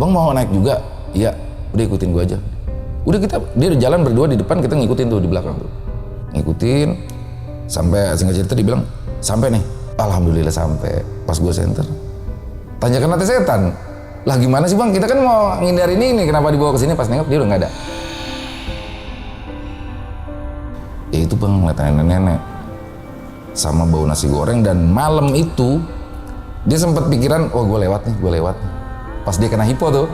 abang mau naik juga? Iya, udah ikutin gue aja. Udah dia udah jalan berdua di depan, kita ngikutin tuh di belakang tuh. Ngikutin, sampai singkat cerita dia bilang, sampai nih. Alhamdulillah sampai. Pas gue senter, tanyakan hati setan. Lah gimana sih bang, kita kan mau ngindarin ini, kenapa dibawa ke sini? Pas nengok dia udah nggak ada. Ya itu bang, ngeliat nenek-nenek sama bau nasi goreng. Dan malam itu dia sempat pikiran, oh gue lewat nih. Pas dia kena hipo tuh,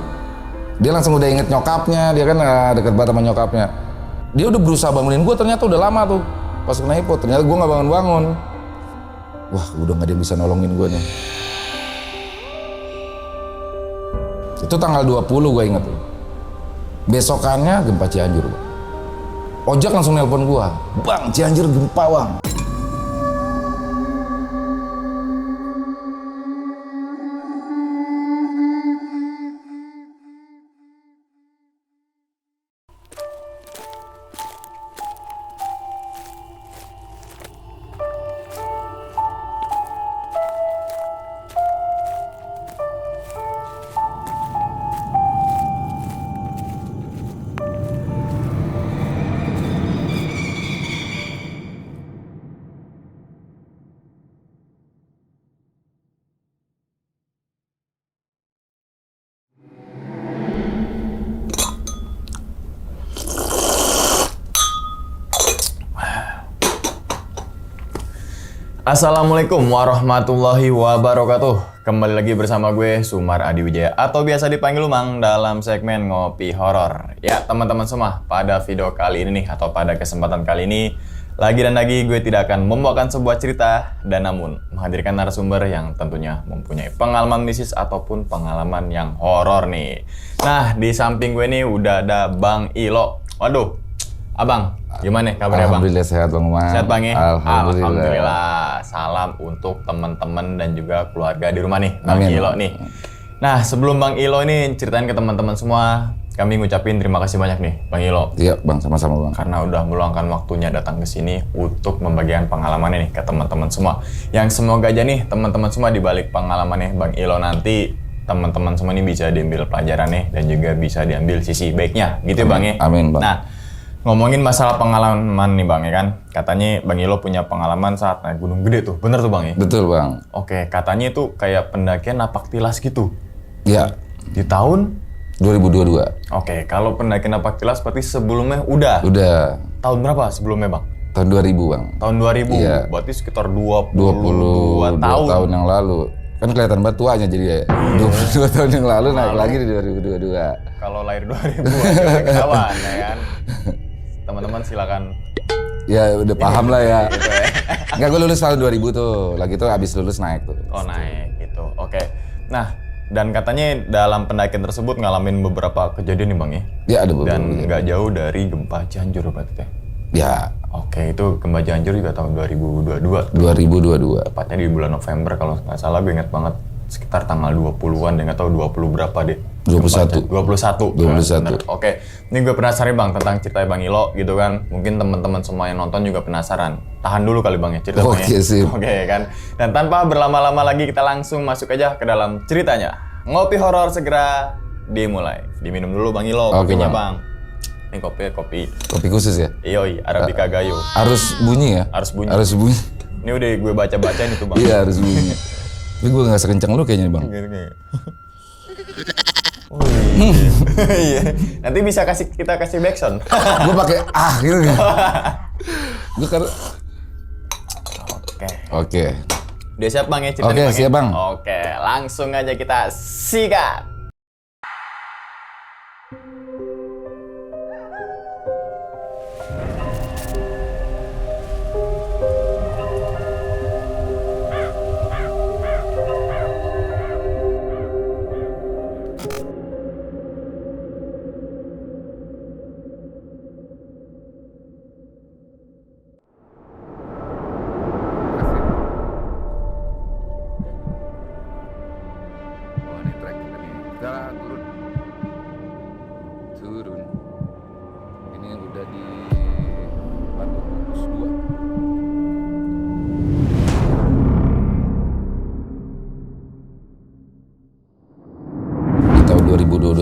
dia langsung udah inget nyokapnya, dia kan deket banget sama nyokapnya. Dia udah berusaha bangunin gue, ternyata udah lama tuh. Pas kena hipo, ternyata gue nggak bangun-bangun. Wah, udah nggak ada yang bisa nolongin gue nih. Itu tanggal 20 gue inget tuh. Besokannya gempa Cianjur. Ojek langsung nelpon gue, bang Cianjur gempa bang. Assalamualaikum warahmatullahi wabarakatuh. Kembali lagi bersama gue Sumar Adi Wijaya atau biasa dipanggil Umang dalam segmen Ngopi Horor. Ya teman-teman semua, pada video kali ini nih atau pada kesempatan kali ini lagi gue tidak akan membawakan sebuah cerita dan namun menghadirkan narasumber yang tentunya mempunyai pengalaman mistis ataupun pengalaman yang horor nih. Nah di samping gue nih udah ada Bang Ilo. Waduh, Abang, gimana kabarnya Bang? Alhamdulillah sehat Bang Umang. Sehat Bang ya? Alhamdulillah. Salam untuk teman-teman dan juga keluarga di rumah nih, Bang Ilo nih. Nah, sebelum Bang Ilo ini ceritain ke teman-teman semua, kami ngucapin terima kasih banyak nih, Bang Ilo. Iya Bang, sama-sama Bang. Karena udah meluangkan waktunya datang ke sini untuk membagikan pengalamannya nih ke teman-teman semua. Yang semoga aja nih teman-teman semua di balik pengalamannya Bang Ilo nanti, teman-teman semua ini bisa diambil pelajarannya dan juga bisa diambil sisi baiknya, gitu Amin. Bang ya. Amin Bang. Nah, ngomongin masalah pengalaman nih Bang ya kan, katanya Bang Ilo punya pengalaman saat naik gunung gede tuh, bener tuh Bang ya? Betul Bang. Oke, katanya itu kayak pendakian napak tilas gitu. Iya. Di tahun? 2022. Oke, kalau pendakian napak tilas berarti sebelumnya udah? Udah. Tahun berapa sebelumnya Bang? Tahun 2000 Bang. Tahun 2000? Iya. Berarti sekitar 22 tahun. tahun yang lalu. Kan kelihatan banget tuanya jadi ya. 22 tahun yang lalu naik lagi di 2022. Kalau lahir 2000 aja ketahuan ya kan? Teman-teman silakan. Ya udah paham lah ya. Gitu ya. Enggak, gue lulus tahun 2000 tuh. Lagi tuh abis lulus naik tuh. Oh naik gitu, oke. Nah, dan katanya dalam pendakian tersebut ngalamin beberapa kejadian nih Bang ya? Ya ada beberapa. Dan nggak jauh dari gempa Cianjur berarti teh? Ya. Oke, itu gempa Cianjur juga tahun 2022. 2022. Tepatnya di bulan November kalau nggak salah, gue inget banget. Sekitar tanggal 20-an deh, nggak tahu 20 berapa deh. 21. 21. 21. Oke, ini gue penasaran Bang tentang cerita Bang Ilo gitu kan. Mungkin teman-teman semua yang nonton juga penasaran. Tahan dulu kali Bang ya cerita Bang ya. Oke, sip. Oke kan. Dan tanpa berlama-lama lagi kita langsung masuk aja ke dalam ceritanya. Ngopi horor segera dimulai. Diminum dulu Bang Ilo kopinya Bang. Ini kopi. Kopi khusus ya? Yoi, Arabica Gayo. Harus bunyi ya? Harus bunyi. Harus bunyi. Ini udah gue baca-bacain itu Bang. Iya harus bunyi. Tapi gue gak sekencang lu kayaknya Bang. Gini. Oh iya. Nanti bisa kita kasih backsound. Gue pakai gitu kan. Gue kan. Oke. Udah siap Bang ya ceritanya Oke, Bang? siap Bang. Oke, langsung aja kita sikat.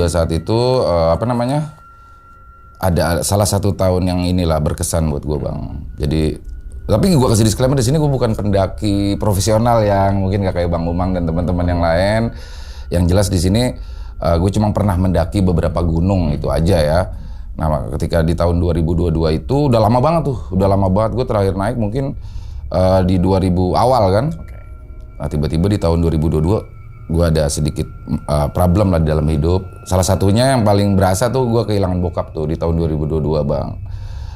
juga saat itu ada salah satu tahun yang inilah berkesan buat gue bang. Jadi tapi gue kasih disclaimer di sini gue bukan pendaki profesional yang mungkin gak kayak Bang Umang dan teman-teman yang lain. Yang jelas di sini gue cuma pernah mendaki beberapa gunung itu aja ya. Nah ketika di tahun 2022 itu udah lama banget tuh, udah lama banget gue terakhir naik mungkin di 2000 awal kan. Nah tiba-tiba di tahun 2022 gue ada sedikit problem lah di dalam hidup. Salah satunya yang paling berasa tuh gue kehilangan bokap tuh di tahun 2022 bang.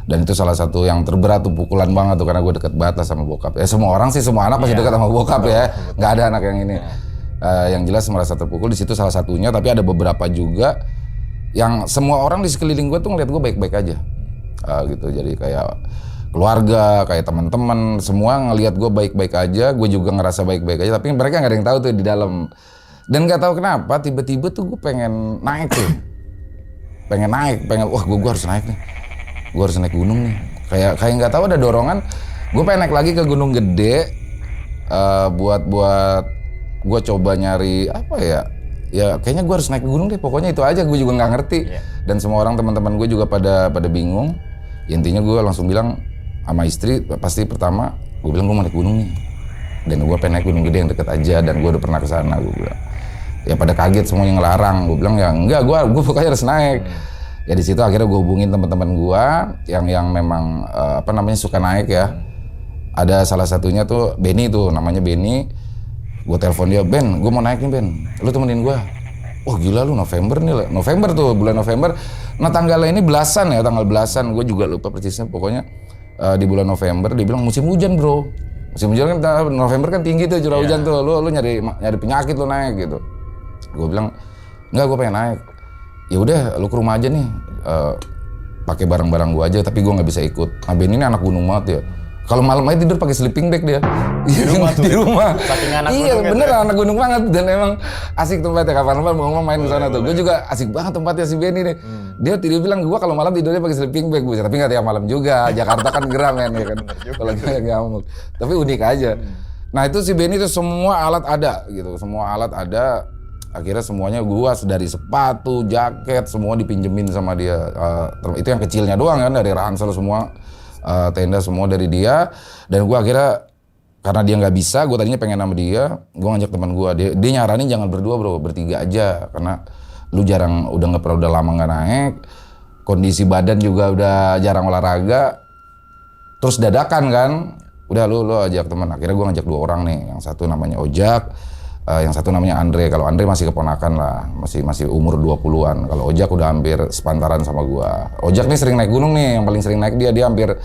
Dan itu salah satu yang terberat tuh, pukulan banget tuh karena gue deket banget lah sama bokap. Ya semua orang sih, semua anak pasti dekat sama bokap ya. Nggak ada anak yang ini. Yang jelas merasa terpukul di situ salah satunya. Tapi ada beberapa juga yang semua orang di sekeliling gue tuh ngeliat gue baik-baik aja. Gitu jadi kayak keluarga, kayak teman-teman, semua ngelihat gue baik-baik aja, gue juga ngerasa baik-baik aja, tapi mereka nggak ada yang tahu tuh di dalam. Dan nggak tahu kenapa tiba-tiba tuh gue pengen naik tuh, wah gue harus naik nih, gue harus naik gunung nih, kayak nggak tahu ada dorongan, gue pengen naik lagi ke gunung gede, buat gue coba nyari apa ya kayaknya gue harus naik gunung deh, pokoknya itu aja, gue juga nggak ngerti. Dan semua orang teman-teman gue juga pada bingung. Intinya gue langsung bilang sama istri, pasti pertama gue bilang gue mau naik gunung nih, dan gue pengen naik gunung gede yang deket aja, dan gue udah pernah kesana. Gue bilang ya pada kaget semuanya ngelarang. Gue bilang ya enggak, gue pokoknya harus naik. Ya di situ akhirnya gue hubungin teman-teman gue yang memang suka naik ya. Ada salah satunya tuh Benny tuh, namanya Benny. Gue telepon dia, Ben gue mau naik nih Ben, lu temenin gue. Wah gila lu, November nih lah, November tuh, bulan November. Nah tanggalnya ini tanggal belasan, gue juga lupa persisnya, pokoknya di bulan November. Dia bilang musim hujan bro, musim hujan kan November kan tinggi tuh curah hujan tuh, lu nyari penyakit lu naik gitu. Gue bilang enggak, gue pengen naik. Ya udah lu ke rumah aja nih, pakai barang-barang gue aja, tapi gue nggak bisa ikut. Nah Ben ini anak gunung banget ya. Kalau malam aja tidur pakai sleeping bag dia. Di rumah. Saking anak gunung. Iya bener anak gunung banget, dan emang asik tempatnya, kapan-kapan mau main ke sana tuh. Gue juga asik banget tempatnya si Benny nih. Dia bilang gue kalau malam tidurnya pakai sleeping bag, tapi nggak tiap malam juga. Jakarta kan geram ya kan. Kalau dia ngamuk. Tapi unik aja. Nah itu si Benny tuh semua alat ada gitu, semua alat ada. Akhirnya semuanya gue dari sepatu, jaket, semua dipinjemin sama dia. Itu yang kecilnya doang kan, dari ransel semua. Tenda semua dari dia. Dan gue akhirnya karena dia nggak bisa, gue tadinya pengen sama dia, gue ngajak teman gue, dia nyaranin jangan berdua bro, bertiga aja, karena lu udah lama nggak naik, kondisi badan juga udah jarang olahraga, terus dadakan kan, udah lu ajak teman. Akhirnya gue ngajak 2 orang nih, yang satu namanya Ojak, yang satu namanya Andre. Kalau Andre masih keponakan lah, masih umur 20-an. Kalau Ojak udah hampir sepantaran sama gua. Ojak nih sering naik gunung nih, yang paling sering naik dia hampir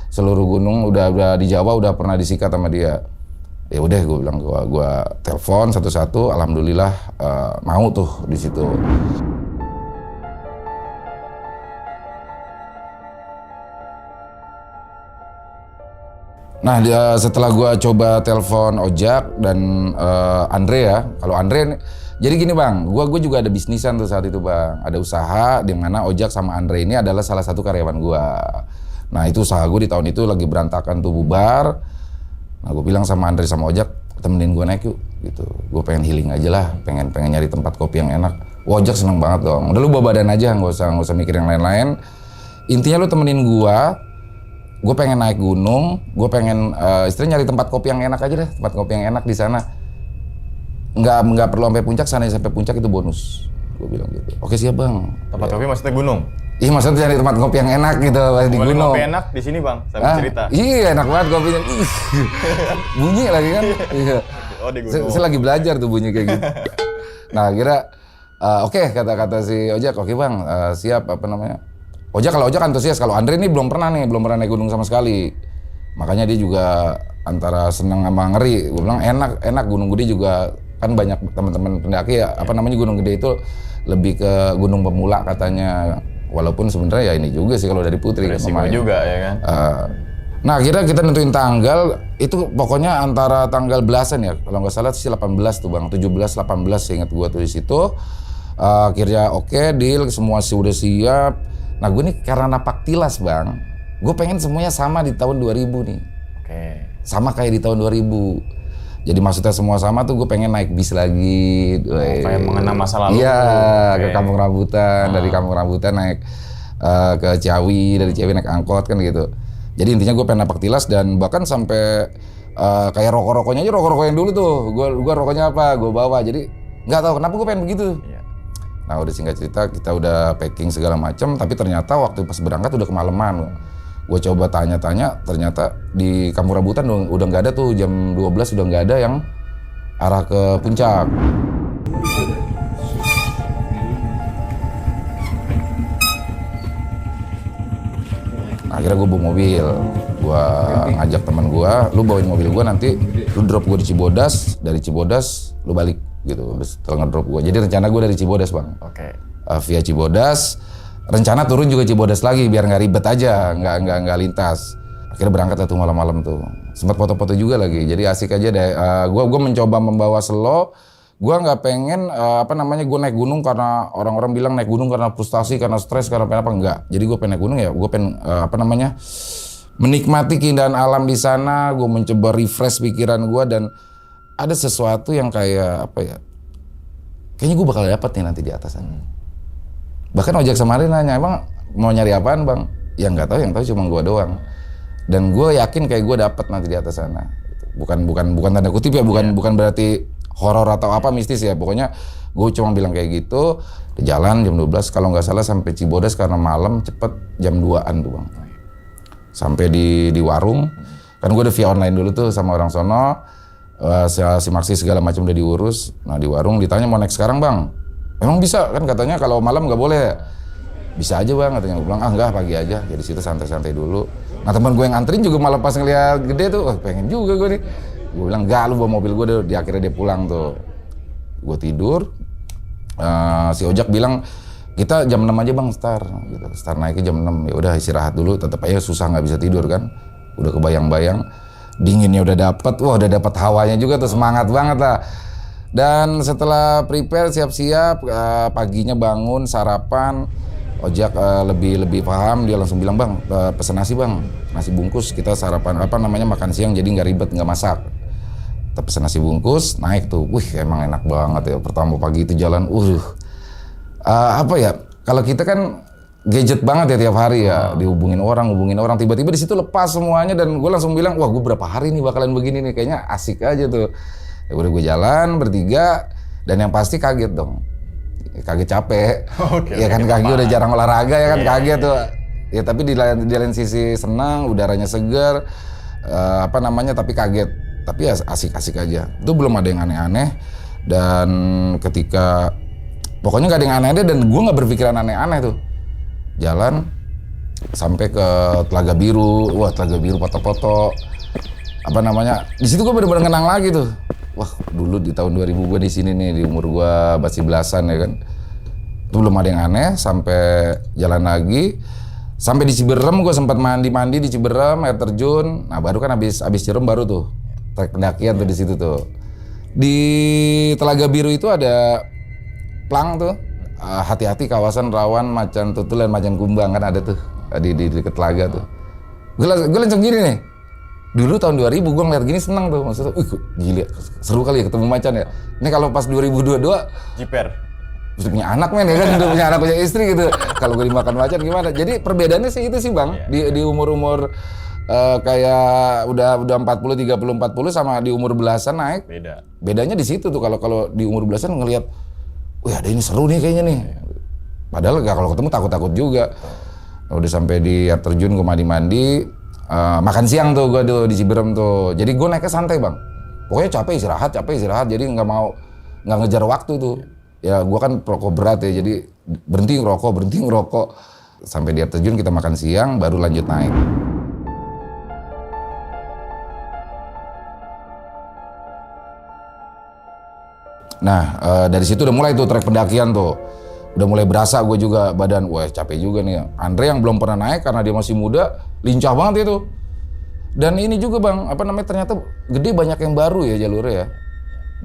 seluruh gunung udah di Jawa udah pernah disikat sama dia. Ya udah gue bilang gua telepon satu-satu, alhamdulillah mau tuh di situ. Nah setelah gue coba telepon Ojak dan Andre ya, kalau Andre, jadi gini bang, gue juga ada bisnisan tuh saat itu bang, ada usaha di mana Ojak sama Andre ini adalah salah satu karyawan gue. Nah itu usaha gue di tahun itu lagi berantakan tuh, bubar. Nah gue bilang sama Andre sama Ojak, temenin gue naik yuk, gitu. Gue pengen healing aja lah, pengen nyari tempat kopi yang enak. Wah, Ojak seneng banget dong. Udah lu bawa badan aja, nggak usah mikir yang lain-lain. Intinya lu temenin gue pengen naik gunung, gue pengen istilahnya nyari tempat kopi yang enak aja deh, tempat kopi yang enak di sana. Nggak perlu sampai puncak, sana sampai puncak itu bonus. Gue bilang gitu. Oke siap bang. Tempat kopi maksudnya gunung? Iya maksudnya cari tempat kopi yang enak gitu di gunung. Kopi enak di sini bang, sambil cerita. Iya enak banget kopinya. Bunyi lagi kan. Iya. Oh di gunung. Saya lagi belajar tuh bunyi kayak gitu. Nah kira oke, kata si Ojak, oke bang, siap kalau Ojak antusias, kalau Andre ini belum pernah naik gunung sama sekali. Makanya dia juga antara senang sama ngeri. Gue bilang enak gunung gede juga kan banyak teman-teman pendaki ya, gunung gede itu lebih ke gunung pemula katanya. Walaupun sebenarnya ya ini juga sih kalau dari Putri resiko juga ya kan. Nah akhirnya kita nentuin tanggal itu, pokoknya antara tanggal belasan ya, kalau nggak salah sih 18 tuh bang, 17-18 seingat gue tuh di situ. Akhirnya oke, deal, semua udah siap. Nah gue nih karena napak tilas bang, gue pengen semuanya sama di tahun 2000 nih. Sama kayak di tahun 2000. Jadi maksudnya semua sama tuh gue pengen naik bis lagi. Kayak mengenang masa lalu. Iya, ke Kampung Rambutan, dari Kampung Rambutan naik ke Ciawi, dari Ciawi naik angkot kan gitu. Jadi intinya gue pengen napak tilas dan bahkan sampai kayak rokok-rokoknya aja rokok-rokok yang dulu tuh. Gue rokoknya apa? Gue bawa. Jadi nggak tahu kenapa gue pengen begitu. Iya. Nah udah singkat cerita kita udah packing segala macam, tapi ternyata waktu pas berangkat udah kemalaman. Gue coba tanya-tanya, ternyata di Kampung Rambutan udah nggak ada tuh, jam 12 udah nggak ada yang arah ke puncak. Akhirnya gue bawa mobil, gue ngajak teman gue, lu bawain mobil gue nanti, lu drop gue di Cibodas, dari Cibodas lu balik gitu, setelah ngedrop gue. Jadi rencana gue dari Cibodas bang, via Cibodas. Rencana turun juga Cibodas lagi biar nggak ribet aja, nggak lintas. Akhirnya berangkat tuh malam-malam tuh. Sempat foto-foto juga lagi, jadi asik aja deh. Gue mencoba membawa slow. Gue nggak pengen gue naik gunung karena orang-orang bilang naik gunung karena frustasi, karena stres, karena apa enggak. Jadi gue pengen naik gunung ya, gue pengen menikmati keindahan alam di sana. Gue mencoba refresh pikiran gue dan ada sesuatu yang kayak kayaknya gue bakal dapet nih nanti di atas sana. Bahkan ojek kemarin nanya, emang mau nyari apaan bang? Ya nggak tahu, yang tahu cuma gue doang. Dan gue yakin kayak gue dapet nanti di atas sana. Bukan tanda kutip ya, bukan berarti horor atau apa mistis ya. Pokoknya gue cuma bilang kayak gitu. Jalan jam 12 kalau nggak salah sampai Cibodas karena malam cepet jam 2-an tuh bang. Sampai di warung. Kan gue udah via online dulu tuh sama orang sono. Si Maxi segala macam udah diurus. Nah di warung ditanya mau naik sekarang bang. Emang bisa kan katanya kalau malam nggak boleh. Bisa aja bang katanya. Gue bilang enggak, pagi aja. Jadi situ santai-santai dulu. Nah teman gue yang nganterin juga malah pas ngeliat gede tuh, pengen juga gue nih. Gue bilang enggak, lu bawa mobil gue deh. Di akhirnya dia pulang tuh. Gue tidur. Si ojek bilang kita jam 6 aja bang start. Gitu. Start naiknya jam 6. Ya udah istirahat dulu. Tetap aja susah nggak bisa tidur kan. Udah kebayang-bayang. Dinginnya udah dapet. Wah udah dapet hawanya juga tuh, semangat banget lah. Dan setelah prepare siap-siap, paginya bangun sarapan, ojek lebih paham, dia langsung bilang bang pesen nasi bang, nasi bungkus, kita sarapan makan siang jadi nggak ribet, nggak masak. Kita pesen nasi bungkus, naik tuh, wih emang enak banget ya pertama pagi itu jalan, kalau kita kan gadget banget ya tiap hari ya, dihubungin orang, tiba-tiba di situ lepas semuanya dan gue langsung bilang wah gue berapa hari nih bakalan begini nih, kayaknya asik aja tuh. Ya udah gue jalan bertiga dan yang pasti kaget dong, kaget capek. Ya kan kaki udah jarang olahraga ya kan, kaget tuh. Ya tapi di lain sisi senang, udaranya segar, tapi kaget. Tapi ya asik-asik aja. Itu belum ada yang aneh-aneh dan ketika pokoknya nggak ada yang aneh-aneh dan gue nggak berpikiran aneh-aneh tuh. Jalan sampai ke Telaga Biru, wah Telaga Biru foto-foto. Di situ gue bener-bener kenang lagi tuh. Wah, dulu di tahun 2000 gue di sini nih, di umur gue masih belasan ya kan. Itu belum ada yang aneh, sampai jalan lagi. Sampai di Ciberem gue sempat mandi di Ciberem, air terjun. Nah, baru kan habis Ciberem baru tuh trek pendakian tuh di situ tuh. Di Telaga Biru itu ada plang tuh. Hati-hati kawasan rawan macan tutul dan macan kumbang kan ada tuh di dekat telaga tuh. Gue langsung gini nih. Dulu tahun 2000 gue ngeliat gini seneng tuh, maksudnya, gila, seru kali ya ketemu macan ya. Ini kalau pas 2022, jiper. Udah punya anak men ya kan, udah punya anak, punya istri gitu. Kalau gue dimakan macan gimana? Jadi perbedaannya sih itu sih bang, di umur-umur kayak udah 40, 30, 40 sama di umur belasan naik. Bedanya di situ tuh, kalau di umur belasan ngelihat, wih ada ini seru nih kayaknya nih. Padahal kalau ketemu takut-takut juga. Udah sampai di air terjun gue mandi. Makan siang tuh gue di Ciberem tuh, jadi gue naiknya santai bang, pokoknya capek istirahat, jadi nggak ngejar waktu tuh, ya gue kan perokok berat ya, jadi berhenti ngerokok, sampai di air terjun kita makan siang, baru lanjut naik. Nah dari situ udah mulai tuh trek pendakian tuh, udah mulai berasa gue juga badan, wah capek juga nih. Andre yang belum pernah naik karena dia masih muda, lincah banget itu. Dan ini juga bang, ternyata gede, banyak yang baru ya jalurnya ya.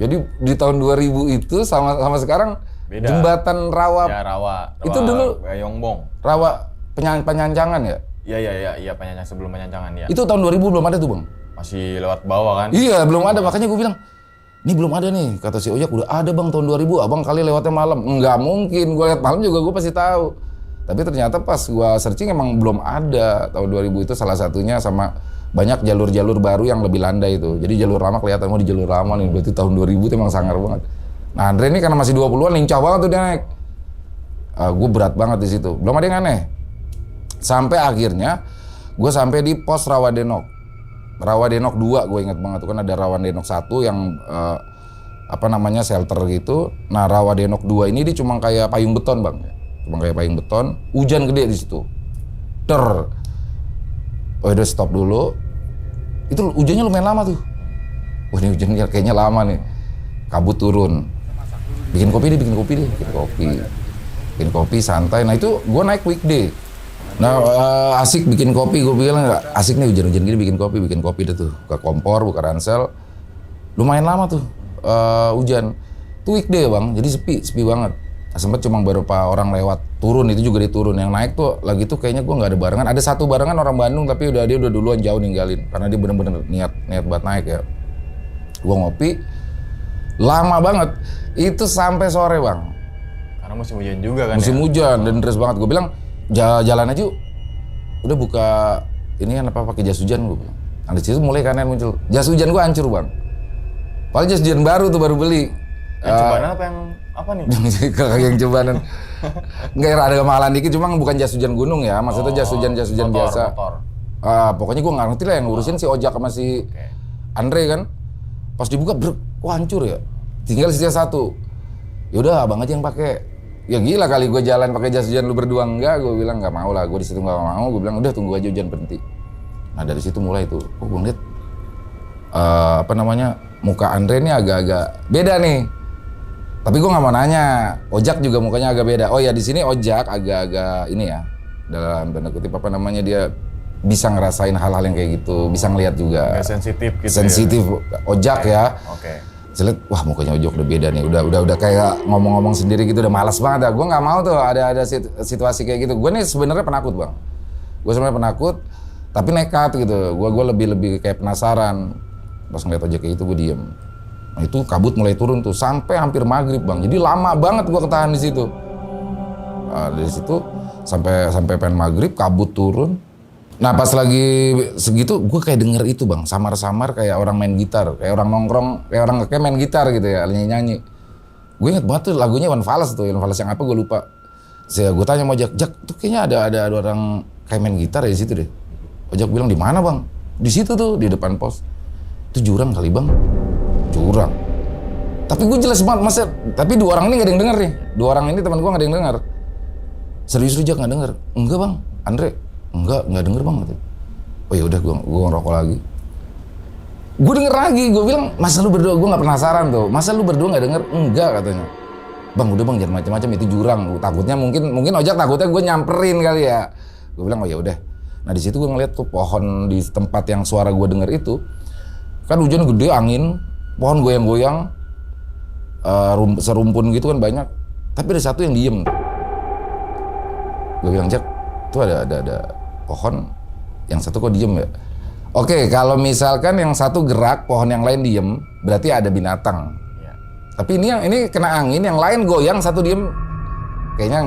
Jadi di tahun 2000 itu sama sekarang beda. Jembatan Rawa. Ya Rawa. Itu dulu Yongbong. Rawa penyancangan ya? Iya penyancangan sebelum penyancangan ya. Itu tahun 2000 belum ada tuh bang. Masih lewat bawah kan? Iya, belum ada. Makanya gue bilang, ini belum ada nih. Kata si ojek, udah ada bang tahun 2000. Abang kali lewatnya malam. Nggak mungkin. Gue lihat malam juga gue pasti tahu. Tapi ternyata pas gue searching emang belum ada. Tahun 2000 itu salah satunya, sama banyak jalur-jalur baru yang lebih landai itu. Jadi jalur lama kelihatan, di jalur lama nih. Berarti tahun 2000 itu emang sangar banget. Nah Andre ini karena masih 20-an, lincah banget tuh dia naik. Gue berat banget di situ. Belum ada yang aneh. Sampai akhirnya gue sampai di pos Rawadenok. Rawadenok 2 gue inget banget tuh kan ada Rawadenok 1 yang shelter gitu. Nah Rawadenok 2 ini dia cuma kayak payung beton bang, cuma kayak payung beton. Hujan gede di situ. Udah stop dulu. Itu hujannya lumayan lama tuh. Wah ini hujannya kayaknya lama nih. Kabut turun. Bikin kopi deh. Bikin kopi santai. Nah itu gue naik weekday. Nah asik bikin kopi, gue bilang nggak asik nih hujan-hujan gini bikin kopi deh tuh, buka kompor, buka ransel, lumayan lama tuh hujan, tuh weekday bang, jadi sepi banget. Nah, sempet cuma beberapa orang lewat, turun itu juga diturun, yang naik tuh lagi tuh kayaknya gue nggak ada barengan, ada satu barengan orang Bandung tapi dia udah duluan jauh ninggalin, karena dia bener-bener niat buat naik ya. Gue ngopi, lama banget, itu sampai sore bang. Karena musim hujan juga kan. Musim hujan dan deras banget, gue bilang jalan aja yuk. Udah buka ini kan pakai jas hujan gue bilang. Nah, di situ mulai kanan muncul. Jas hujan gue hancur, Bang. Padahal jas hujan baru beli. Yang cobaan apa nih? Yang cobaan. Enggak ada kemahalan dikit, cuma bukan jas hujan gunung ya. Maksudnya jas hujan biasa. Motor. Pokoknya gue nggak ngerti lah yang ngurusin si ojak sama si Andre kan. Pas dibuka, kok hancur ya? Tinggal sisa satu. Yaudah abang aja yang pakai. Ya gila kali gue jalan pakai jas hujan lu berdua enggak, gue bilang nggak mau lah, gue di situ nggak mau, gue bilang udah tunggu aja hujan berhenti. Nah dari situ mulai tuh, gue lihat muka Andre ini agak-agak beda nih. Tapi gue nggak mau nanya, ojak juga mukanya agak beda. Oh ya di sini ojak agak-agak ini ya, dalam tanda kutip dia bisa ngerasain hal-hal yang kayak gitu, bisa ngelihat juga. Kayak sensitif gitu. Sensitif ya? ojak ya. Oke. Saya lihat, wah mukanya ojok udah beda nih, udah kayak ngomong-ngomong sendiri gitu, udah malas banget. Gue nggak mau tuh ada situasi kayak gitu. Gue nih sebenarnya penakut bang. Gue sebenarnya penakut, tapi nekat gitu. Gue lebih kayak penasaran. Pas ngeliat ojek kayak itu gue diem. Nah itu kabut mulai turun tuh sampai hampir maghrib bang. Jadi lama banget gue ketahan di situ. Dari situ sampai pengen maghrib, kabut turun. Nah pas lagi segitu gue kayak denger itu bang, samar-samar kayak orang main gitar, kayak orang nongkrong, kayak orang kayak main gitar gitu ya, nyanyi. Gue inget banget tuh lagunya Iwan Fals yang apa gue lupa. Gue tanya sama Jak, tuh kayaknya ada orang kayak main gitar ya di situ deh. Ojak bilang di mana bang? Di situ tuh di depan pos. Itu jurang kali bang, jurang. Tapi gue jelas banget tapi dua orang ini nggak ada yang denger nih. Dua orang ini teman gue nggak ada yang denger. Serius lu Jak nggak denger? Enggak bang, Andre. Enggak denger bang. Oh ya udah gue ngerokok lagi. Gue denger lagi, gue bilang masa lu berdua, gue nggak penasaran tuh. Masa lu berdua nggak denger? Enggak katanya. Bang udah bang jangan macam-macam itu jurang. Takutnya mungkin ojak takutnya gue nyamperin kali ya. Gue bilang oh ya udah. Nah di situ gue ngeliat tuh pohon di tempat yang suara gue denger itu. Kan hujan gede, angin, pohon goyang-goyang, serumpun gitu kan banyak. Tapi ada satu yang diem. Gue bilang Jak, tuh ada pohon, yang satu kok diem ya? Oke, kalau misalkan yang satu gerak, pohon yang lain diem, berarti ada binatang. Ya. Tapi ini kena angin, yang lain goyang, satu diem, kayaknya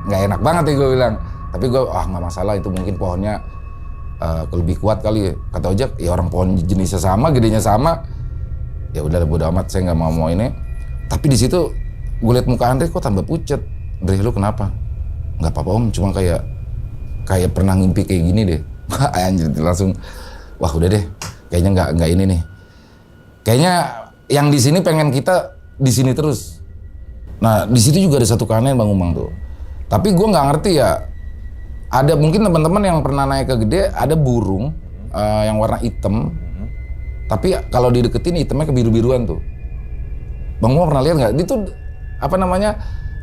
nggak enak banget ya gue bilang. Tapi gue, nggak masalah, itu mungkin pohonnya lebih kuat kali ya. Kata Ojak, ya orang pohon jenisnya sama, gedenya sama, ya udah bodo amat, saya nggak mau ini. Tapi di situ gue liat muka Andre kok tambah pucet. Andre lu kenapa? Nggak apa-apa om, cuma kayak pernah ngimpi kayak gini deh. Anjir langsung, wah udah deh, kayaknya nggak ini nih. Kayaknya yang di sini pengen kita di sini terus. Nah di situ juga ada satu keanehan Bang Umang tuh. Tapi gue nggak ngerti ya. Ada mungkin teman-teman yang pernah naik ke Gede, ada burung yang warna hitam. Tapi kalau dideketin hitamnya kebiru-biruan tuh. Bang Umang pernah lihat nggak? Dia tuh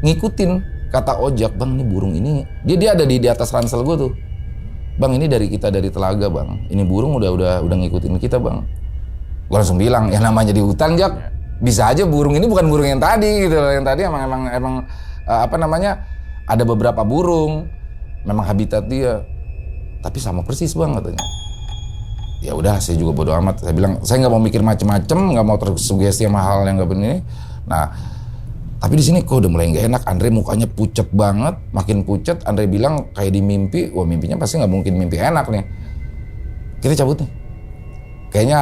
ngikutin kata Ojak, bang ini burung ini. Dia ada di atas ransel gue tuh. Bang ini dari telaga bang. Ini burung udah ngikutin kita bang. Gue langsung bilang ya namanya di hutan Jak. Bisa aja burung ini bukan burung yang tadi gitu. Yang tadi emang ada beberapa burung. Memang habitat dia. Tapi sama persis bang katanya. ya udah saya juga bodo amat. Saya bilang saya nggak mau mikir macem-macem, nggak mau tersugesti sama hal yang nggak benar. Nah tapi di sini kok udah mulai nggak enak. Andre mukanya pucet banget, makin pucet. Andre bilang kayak di mimpi, wah mimpinya pasti nggak mungkin mimpi enak nih. Kita cabut nih. Kayaknya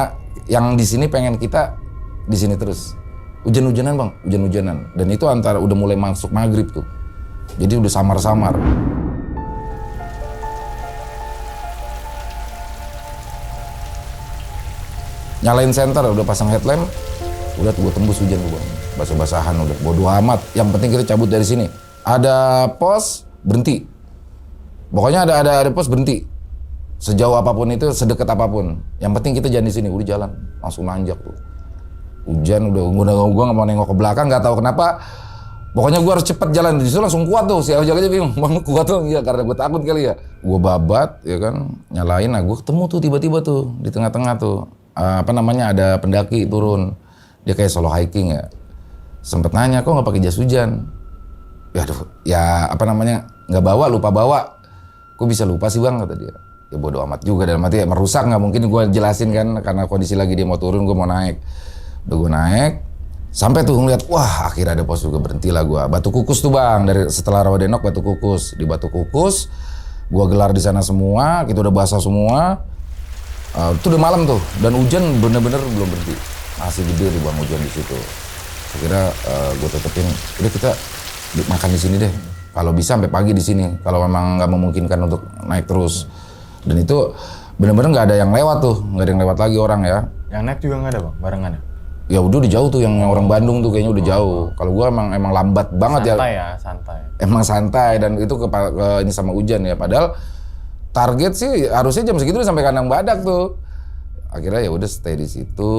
yang di sini pengen kita di sini terus. Hujan-hujanan bang, hujan-hujanan. Dan itu antara udah mulai masuk maghrib tuh. Jadi udah samar-samar. Nyalain senter, udah pasang headlamp. Udah tuh gue tembus hujan tuh bang. Basah-basahan udah, bodo amat. Yang penting kita cabut dari sini. Ada pos, berhenti. Pokoknya ada pos, berhenti. Sejauh apapun itu, sedekat apapun. Yang penting kita jangan di sini, udah jalan. Langsung nanjak tuh. Hujan udah, gue nggak mau nengok ke belakang, nggak tahu kenapa. Pokoknya gue harus cepet jalan. Di situ langsung kuat tuh, si ojek aja bingung. Bang kuat tuh, iya karena gue takut kali ya. Gue babat, ya kan, nyalain. Nah gue ketemu tuh tiba-tiba tuh, di tengah-tengah tuh. Ada pendaki turun. Dia kayak solo hiking ya. Sempet nanya, kok nggak pakai jas hujan? Nggak bawa, lupa bawa. Kok bisa lupa sih bang, kata dia. Ya bodo amat juga, dalam arti merusak nggak mungkin gue jelasin kan, karena kondisi lagi dia mau turun, gue mau naik. Udah gue naik, sampai tuh ngeliat, wah akhirnya ada pos juga, berhenti lah gue. Batu Kukus tuh bang, dari setelah Rawadenok Batu Kukus. Di Batu Kukus, gue gelar di sana semua, kita udah basah semua. Itu udah malam tuh, dan hujan bener-bener belum berhenti. Masih gede tuh bang hujan di situ. Akhirnya gue tetepin, udah kita makan di sini deh. Kalau bisa sampai pagi di sini. Kalau memang nggak memungkinkan untuk naik terus. Dan itu bener-bener nggak ada yang lewat tuh, nggak ada yang lewat lagi orang ya. Yang naik juga nggak ada bang, barengannya? Ya udah jauh tuh, yang orang Bandung tuh kayaknya udah jauh. Kalau gue emang lambat banget santai ya. Santai. Emang santai, dan itu ke ini sama hujan ya. Padahal target sih harusnya jam segitu udah sampai kandang badak tuh. Akhirnya ya udah stay di situ,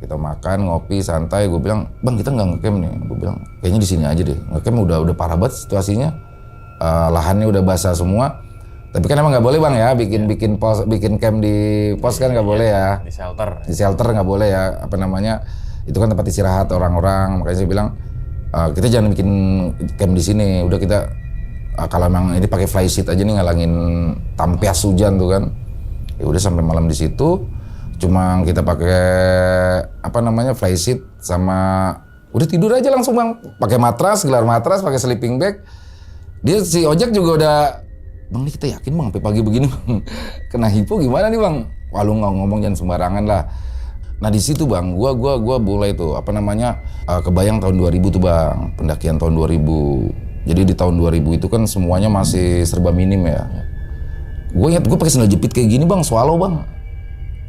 kita makan, ngopi, santai. Gue bilang, bang kita nggak ngecamp nih. Gue bilang kayaknya di sini aja deh. Ngecamp udah parah banget situasinya. Lahannya udah basah semua. Tapi kan emang nggak boleh bang ya, bikin camp di pos kan nggak boleh ya. Di shelter. Di shelter nggak boleh ya. Itu kan tempat istirahat orang-orang. Makanya saya bilang kita jangan bikin camp di sini. Udah kita kalau emang ini pakai fly sheet aja nih, ngalangin tampias hujan tuh kan. Ya udah sampai malam di situ. Cuma kita pakai fly sheet sama udah tidur aja langsung bang. Pakai matras, gelar matras, pakai sleeping bag. Dia si ojek juga udah, bang ini kita yakin bang sampai pagi begini bang. Kena hipo gimana nih bang? Wah lu ngomong jangan sembarangan lah. Nah di situ bang, gua mulai tuh kebayang tahun 2000 tuh bang, pendakian tahun 2000. Jadi di tahun 2000 itu kan semuanya masih serba minim ya. Gue ingat gue pakai sandal jepit kayak gini bang, swallow bang.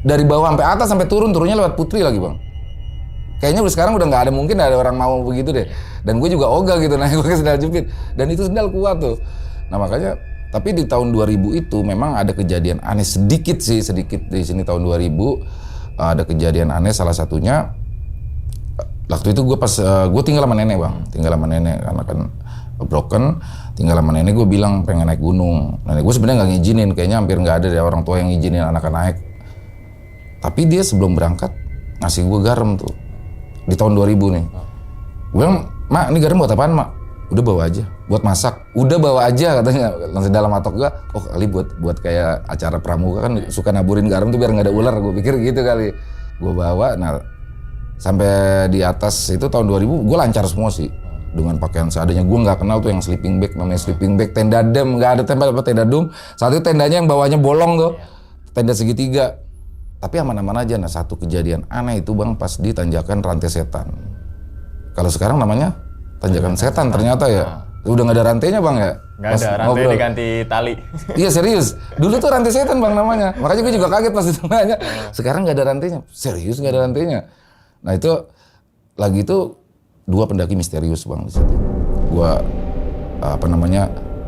Dari bawah sampai atas sampai turunnya lewat Putri lagi bang. Kayaknya sekarang udah nggak ada, mungkin ada orang mau begitu deh. Dan gue juga ogah gitu naik pakai sandal jepit. Dan itu sandal kuat tuh. Nah makanya, tapi di tahun 2000 itu memang ada kejadian aneh sedikit di sini tahun 2000 ada kejadian aneh. Salah satunya waktu itu gue tinggal sama nenek bang, karena kan broken, tinggal sama nenek. Gue bilang pengen naik gunung. Nenek gue sebenarnya nggak ngizinin, kayaknya hampir nggak ada deh orang tua yang ngizinin anak-anak naik. Tapi dia sebelum berangkat ngasih gue garam tuh di tahun 2000 nih. Gue bilang, mak ini garam buat apaan mak? Udah bawa aja, buat masak. Udah bawa aja katanya. Langsung dalam otak gue, oh kali buat kayak acara pramuka kan suka naburin garam tuh biar nggak ada ular. Gue pikir gitu kali. Gue bawa, nah sampai di atas itu tahun 2000 gue lancar semua sih. Dengan pakaian seadanya. Gue nggak kenal tuh yang sleeping bag, namanya sleeping bag, tenda dam, nggak ada tenda dum. Saat itu tendanya yang bawahnya bolong tuh, tenda segitiga. Tapi aman-aman aja. Nah satu kejadian aneh itu bang pas di tanjakan Rantai Setan. Kalau sekarang namanya tanjakan setan ternyata ya. Udah nggak ada rantainya bang ya? Nggak ada, rantai diganti tali. Iya serius. Dulu tuh Rantai Setan bang namanya. Makanya gue juga kaget pas itu nanya. Sekarang nggak ada rantainya. Serius nggak ada rantainya. Nah itu lagi itu 2 pendaki misterius bang di situ. Gua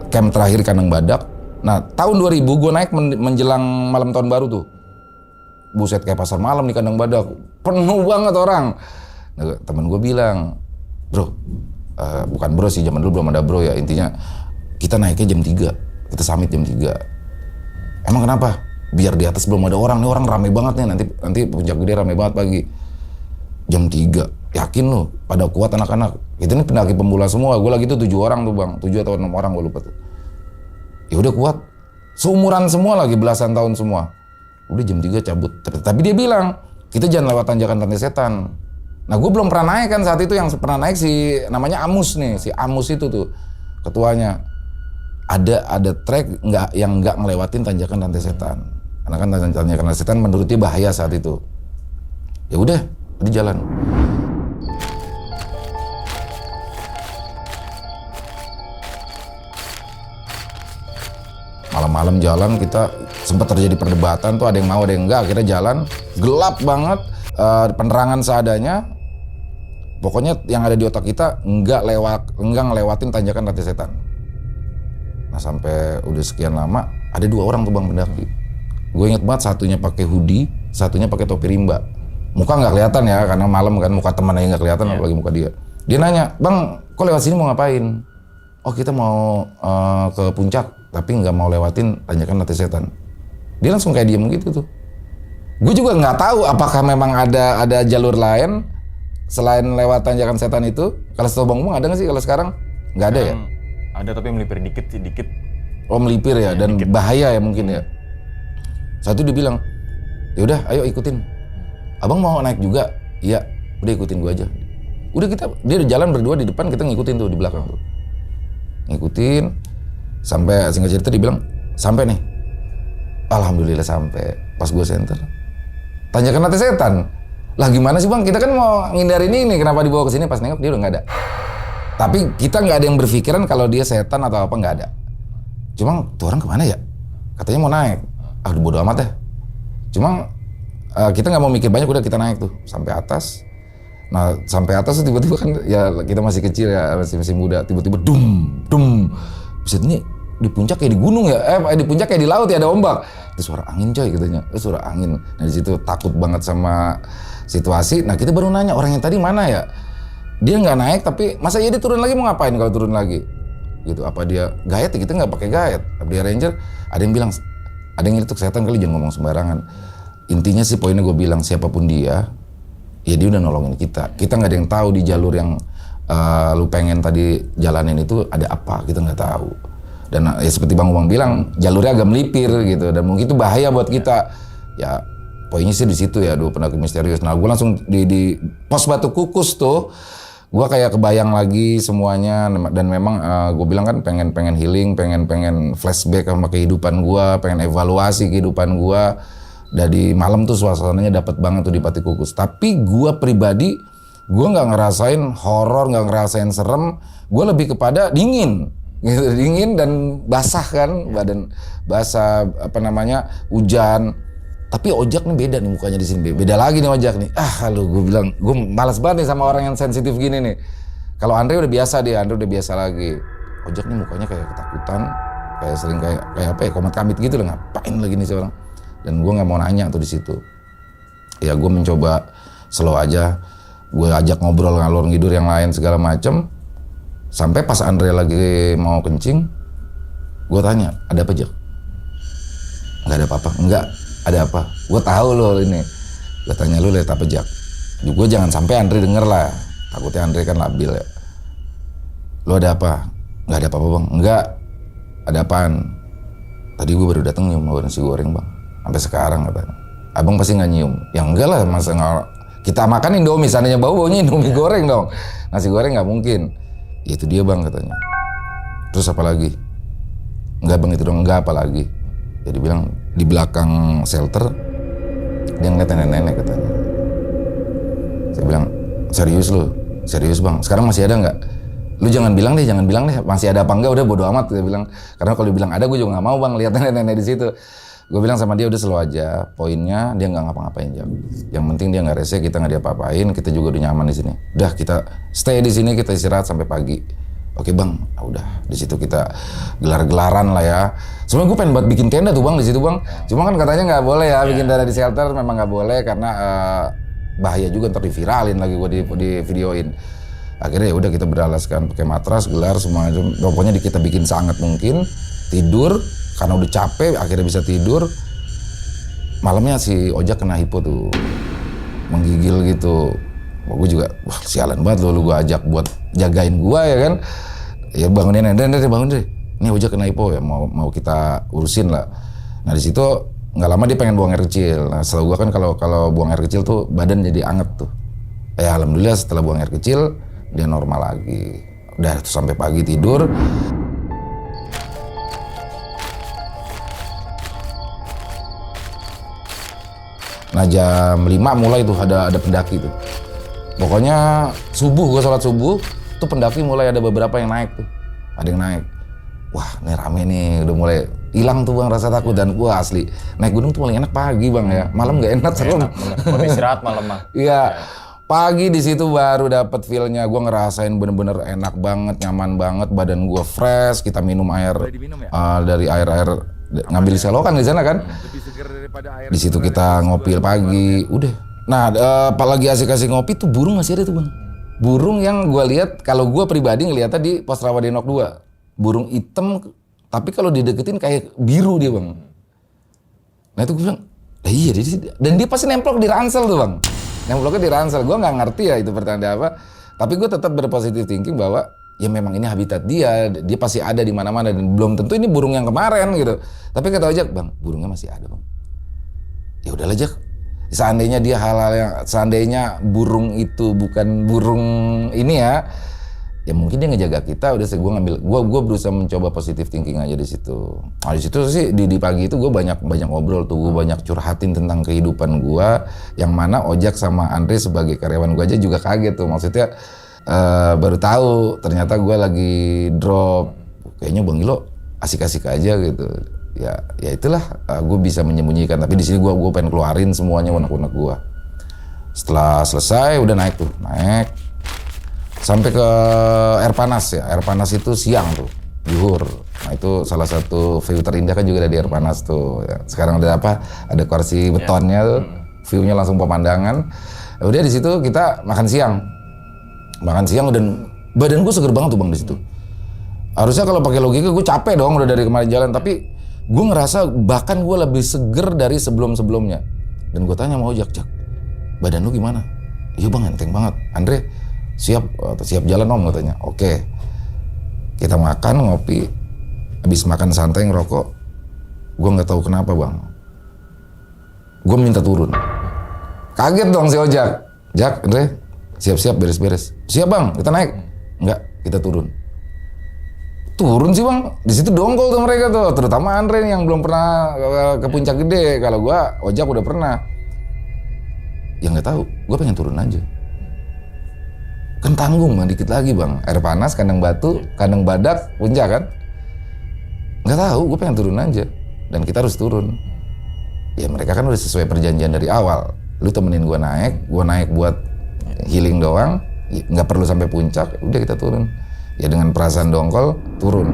camp terakhir Kandang Badak. Nah tahun 2000 gue naik menjelang malam tahun baru tuh. Buset kayak pasar malam di Kandang Badak, penuh banget orang. Nah, temen gue bilang, bro, bukan bro sih, zaman dulu belum ada bro ya, intinya kita naiknya jam 3, kita summit jam 3. Emang kenapa? Biar di atas belum ada orang, nih orang rame banget nih, nanti puncak gede rame banget pagi. Jam 3, yakin lu, pada kuat anak-anak. Itu nih pendaki pemula semua, gue lagi tuh 7 orang tuh bang, 7 atau 6 orang gue lupa tuh. Ya udah kuat, seumuran semua lagi, belasan tahun semua. Udah jam 3 cabut. Tapi dia bilang, kita jangan lewat tanjakan Rantai Setan. Nah gue belum pernah naik kan saat itu, yang pernah naik si namanya Amus nih, si Amus itu tuh ketuanya. Ada trek yang nggak ngelewatin tanjakan Rantai Setan. Karena kan tanjakan Rantai Setan menurut dia bahaya saat itu. Ya udah, di jalan. Malam-malam jalan kita sempat terjadi perdebatan tuh, ada yang mau ada yang enggak. Akhirnya jalan gelap banget, penerangan seadanya. Pokoknya yang ada di otak kita enggak ngelewatin tanjakan Rantai Setan. Nah sampai udah sekian lama ada 2 orang tuh bang pendaki. Gue inget banget, satunya pakai hoodie, satunya pakai topi rimba. Muka nggak kelihatan ya karena malam kan, muka teman aja nggak kelihatan, apalagi muka dia. Dia nanya, bang kok lewat sini mau ngapain? Oh kita mau ke puncak tapi nggak mau lewatin tanjakan Rantai Setan. Dia langsung kayak diem gitu tuh. Gue juga nggak tahu apakah memang ada jalur lain selain lewat tanjakan setan itu. Kalau setahu Bang Umang ada nggak sih kalau sekarang? Nggak ada ya? Ada tapi melipir dikit sih, dikit. Oh melipir ya, dan dikit. Bahaya ya mungkin ya. Satu dia bilang, ya udah ayo ikutin. Abang mau naik juga? Iya, udah ikutin gue aja. Udah dia udah jalan berdua di depan, kita ngikutin tuh di belakang tuh. Ngikutin, sampai singkat cerita dia bilang, sampai nih. Alhamdulillah sampai. Pas gue center, tanjakan Rantai Setan. Lah gimana sih bang, kita kan mau ngindarin ini, kenapa dibawa ke sini? Pas nengok dia udah nggak ada. Tapi kita nggak ada yang berpikiran kalau dia setan atau apa, nggak ada. Cuma tuh orang kemana ya? Katanya mau naik. Ah bodo amat ya. Cuma kita nggak mau mikir banyak, udah kita naik tuh sampai atas. Nah sampai atas tuh tiba-tiba kan ya kita masih kecil ya, masih muda. Tiba-tiba dum. Buset ini di puncak kayak di gunung ya, di puncak kayak di laut ya, ada ombak. Itu suara angin coy katanya, itu suara angin. Nah di situ takut banget sama situasi. Nah kita baru nanya orang yang tadi mana ya? Dia nggak naik tapi masa iya dia turun lagi, mau ngapain kalau turun lagi? Gitu, apa dia gaet ya? Kita nggak pakai gaet. Dia ranger, ada yang bilang, ada yang ngituk setan kali, jangan ngomong sembarangan. Intinya sih poinnya gue bilang siapapun dia, ya dia udah nolongin kita. Kita nggak ada yang tahu di jalur yang lu pengen tadi jalanin itu ada apa, kita nggak tahu. Dan ya seperti Bang Umang bilang, jalurnya agak melipir gitu, dan mungkin itu bahaya buat kita. Ya poinnya sih di situ ya, 2 pendaki misterius. Nah gue langsung di pos Batu Kukus tuh, gue kayak kebayang lagi semuanya. Dan memang gue bilang kan pengen healing, pengen flashback sama kehidupan gue, pengen evaluasi kehidupan gue. Dari malam tuh suasananya dapat banget tuh di Batu Kukus. Tapi gue pribadi, gue nggak ngerasain horor, nggak ngerasain serem. Gue lebih kepada dingin. Gitu, dingin dan basah kan, badan basah, hujan. Tapi Ojak nih beda nih mukanya di sini, beda lagi nih Ojak nih. Lu gue bilang, gue malas banget nih sama orang yang sensitif gini nih. Kalau Andre udah biasa Andre udah biasa lagi. Ojak nih mukanya kayak ketakutan, kayak sering kayak apa ya, komat kamit gitu loh, ngapain lagi nih seorang. Dan gue nggak mau nanya tuh di situ. Ya gue mencoba slow aja, gue ajak ngobrol ngalor ngidur yang lain segala macem. Sampai pas Andre lagi mau kencing, gue tanya, ada apa Jak? Nggak ada apa-apa, enggak, ada apa? Gue tahu lo ini. Gue tanya lu lihat apa Jak? Gue jangan sampai Andre denger lah, takutnya Andre kan labil ya. Lo ada apa? Nggak ada apa-apa bang, enggak. Ada apaan? Tadi gue baru dateng nyium bawa nasi goreng bang, sampai sekarang katanya. Abang pasti nggak nyium? Ya enggak lah, masa nggak. Kita makan Indomie, seandainya baunya Indomie goreng dong. Nasi goreng nggak mungkin. Ya itu dia bang katanya. Terus apa lagi? Enggak bang itu dong, enggak apa lagi. Jadi bilang di belakang shelter dia ngeliat nenek-nenek katanya. Saya bilang serius lu? Serius bang, sekarang masih ada nggak? Lu jangan bilang deh masih ada apa enggak, udah bodo amat. Dia bilang, karena kalau dibilang ada gue juga nggak mau bang lihat nenek-nenek di situ. Gue bilang sama dia udah slow aja, poinnya dia nggak ngapa-ngapain Jam. Yang penting dia nggak rese, kita nggak diapa-apain, kita juga udah nyaman di sini. Udah kita stay di sini, kita istirahat sampai pagi. Oke bang, udah di situ kita gelar-gelaran lah ya. Sebenarnya gue pengen buat bikin tenda tuh bang di situ bang. Cuma kan katanya nggak boleh ya bikin tenda di shelter, memang nggak boleh karena bahaya juga, ntar diviralin lagi gue di videoin. Akhirnya ya udah kita beralaskan pakai matras, gelar semua, pokoknya kita bikin sangat mungkin tidur. Karena udah capek, akhirnya bisa tidur. Malamnya si Ojak kena hipo tuh, menggigil gitu. Gue juga, wah sialan banget lu gue ajak buat jagain gue ya kan. Ya bangunin, bangun deh. Ini Ojak kena hipo ya, mau kita urusin lah. Nah di situ nggak lama dia pengen buang air kecil. Nah setelah gue kan kalau buang air kecil tuh badan jadi anget tuh. Alhamdulillah setelah buang air kecil dia normal lagi. Udah tuh sampai pagi tidur. Nah jam 5 mulai tuh ada pendaki tuh. Pokoknya subuh, gue sholat subuh, tuh pendaki mulai ada beberapa yang naik tuh. Ada yang naik. Wah ini rame nih, udah mulai hilang tuh bang rasa takut. Dan gue asli, naik gunung tuh paling enak pagi bang ya. Malam gak enak, serem. Mau istirahat malam mah. Iya, pagi di situ baru dapet feel-nya. Gue ngerasain bener-bener enak banget, nyaman banget. Badan gue fresh, kita minum air dari air ngambil selokan di sana kan. Di situ kita ngopi pagi, udah. Nah, apalagi asik-asik ngopi tuh burung masih ada tuh bang. Burung yang gue lihat, kalau gue pribadi ngeliatnya di pos Rawadenok 2. Burung hitam, tapi kalau dideketin kayak biru dia bang. Nah itu gue bilang, iya dan dia pasti nemplok di ransel tuh bang. Nemploknya di ransel, gue nggak ngerti ya itu pertanda apa. Tapi gue tetap berpositif thinking bahwa ya memang ini habitat dia pasti ada di mana-mana dan belum tentu ini burung yang kemarin gitu. Tapi kata Ojak, bang, burungnya masih ada bang. Ya udahlah Jak. Seandainya dia hal-hal yang, seandainya burung itu bukan burung ini ya mungkin dia ngejaga kita. Udah gue berusaha mencoba positive thinking aja di situ. Nah di situ sih di pagi itu gue banyak ngobrol tuh, gue banyak curhatin tentang kehidupan gue, yang mana Ojak sama Andre sebagai karyawan gue aja juga kaget tuh. Maksudnya baru tahu ternyata gue lagi drop. Kayaknya Bang Ilo asik-asik aja gitu. Ya itulah gue bisa menyembunyikan, tapi di sini gue pengen keluarin semuanya unek-unek gue. Setelah selesai udah naik sampai ke air panas ya. Air panas itu siang tuh, zuhur. Nah itu salah satu view terindah kan juga ada di air panas tuh ya. Sekarang ada ada kursi betonnya tuh, view-nya langsung pemandangan. Udah di situ kita makan siang dan badan gue seger banget tuh bang di situ. Harusnya kalau pakai logika gue capek dong udah dari kemarin jalan, tapi gue ngerasa bahkan gue lebih seger dari sebelumnya. Dan gue tanya sama Ojak, Jak, badan lu gimana? Iya bang, enteng banget. Andre, siap jalan om katanya. Oke. Kita makan, ngopi. Habis makan santai ngerokok. Gue nggak tahu kenapa bang. Gue minta turun. Kaget dong si Ojak. Jak, Andre, siap-siap beres-beres. Siap bang, kita naik. Enggak, kita turun. Turun sih bang, di situ dongkol tuh mereka tuh, terutama Andre yang belum pernah ke puncak gede. Kalau gua Ojak udah pernah. Ya nggak tahu, gua pengen turun aja. Kan tanggung bang, dikit lagi bang. Air panas, kandang batu, kandang badak, puncak kan. Nggak tahu, gua pengen turun aja. Dan kita harus turun. Ya mereka kan udah sesuai perjanjian dari awal. Lu temenin gua naik buat healing doang. Nggak perlu sampai puncak, udah kita turun. Ya dengan perasaan dongkol, turun.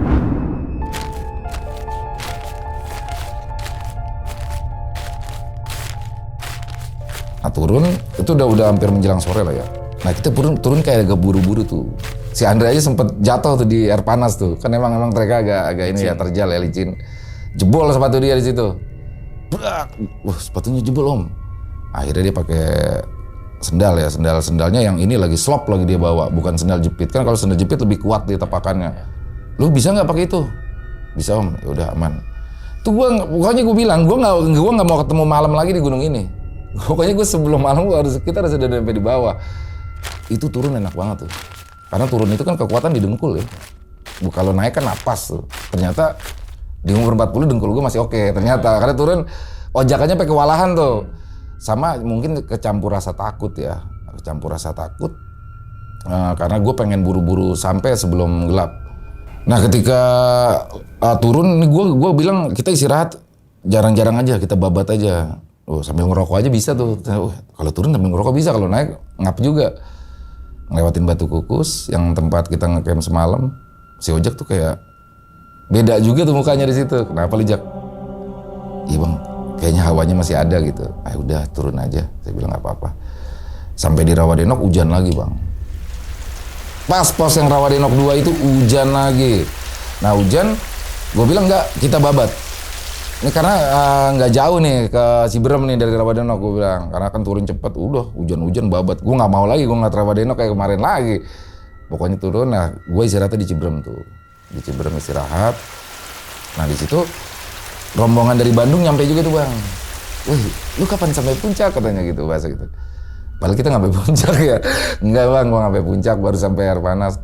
Nah turun, itu udah hampir menjelang sore lah ya. Nah kita turun kayak agak buru-buru tuh. Si Andre aja sempet jatuh tuh di air panas tuh. Kan emang mereka agak ini ya, terjal ya, licin. Jebol sepatu dia di situ. Brak! Wah sepatunya jebol om. Akhirnya dia pakai sendal ya, sendalnya yang ini lagi slop lagi dia bawa, bukan sendal jepit. Kan kalau sendal jepit lebih kuat di tapakannya. Lu bisa nggak pakai itu? Bisa om, ya udah aman. Tuh pokoknya gue bilang, gue nggak mau ketemu malam lagi di gunung ini. Pokoknya gue sebelum malam kita harus ada sampai di bawah. Itu turun enak banget tuh. Karena turun itu kan kekuatan di dengkul ya. Kalau naik kan napas tuh. Ternyata di umur 40 dengkul gue masih oke. Ternyata karena turun ojakannya pakai kewalahan tuh. Sama mungkin kecampur rasa takut ya, karena gue pengen buru-buru sampai sebelum gelap. Nah ketika turun, ini gue bilang kita istirahat jarang-jarang aja, kita babat aja. Sambil ngerokok aja bisa tuh. Kalau turun sambil ngerokok bisa, kalau naik ngap juga. Ngelewatin Batu Kukus yang tempat kita ngecamp semalam. Si Ojak tuh kayak beda juga tuh mukanya di situ. Kenapa lu Jak? Iya bang, kayaknya hawanya masih ada gitu. Udah turun aja, saya bilang nggak apa-apa. Sampai di Rawadenok hujan lagi bang. Pas pos yang Rawadenok 2 itu hujan lagi. Nah hujan, gue bilang nggak, kita babat. Ini karena nggak jauh nih ke Ciberem nih dari Rawadenok, gue bilang. Karena kan turun cepet, udah hujan-hujan babat. Gue nggak mau lagi, gue ngeliat Rawadenok kayak kemarin lagi. Pokoknya turun, nah gue istirahatnya di Ciberem tuh. Di Ciberem istirahat. Nah di situ rombongan dari Bandung nyampe juga tuh bang. Wih, lu kapan sampai puncak katanya gitu bahasa gitu. Padahal kita nggak sampai puncak ya. Enggak bang, gua nggak sampai puncak, baru sampai air panas.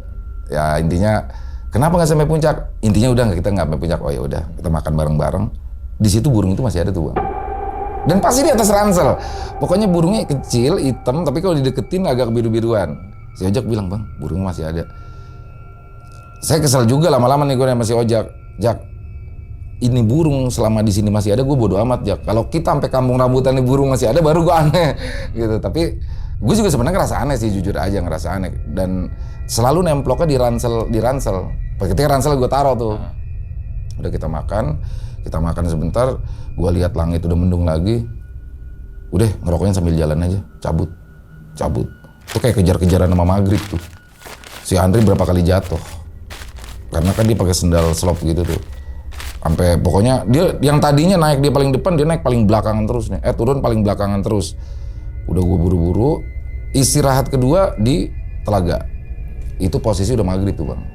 Ya intinya, kenapa nggak sampai puncak? Intinya udah kita nggak sampai puncak. Oh ya udah, kita makan bareng-bareng. Di situ burung itu masih ada tuh bang. Dan pasti di atas ransel. Pokoknya burungnya kecil, hitam, tapi kalau dideketin agak biru-biruan. Si Ojak bilang, bang, burung masih ada. Saya kesel juga lama-lama nih gue sama si Ojak. Jak, ini burung selama di sini masih ada, gue bodo amat Jak. Kalau kita sampai kampung rambutan nih burung masih ada, baru gue aneh. Gitu. Tapi gue juga sebenarnya ngerasa aneh sih, jujur aja ngerasa aneh. Dan selalu nemploknya di ransel. Ketika ransel gue taruh tuh. Udah kita makan sebentar, gue lihat langit udah mendung lagi, udah ngerokoknya sambil jalan aja, cabut, itu kayak kejar-kejaran sama maghrib tuh. Si Andri berapa kali jatuh, karena kan dia pakai sendal slop gitu tuh, sampai pokoknya dia yang tadinya naik dia paling depan, dia naik paling belakangan terus nih, turun paling belakangan terus. Udah gue buru-buru, istirahat kedua di telaga, itu posisi udah maghrib tuh bang,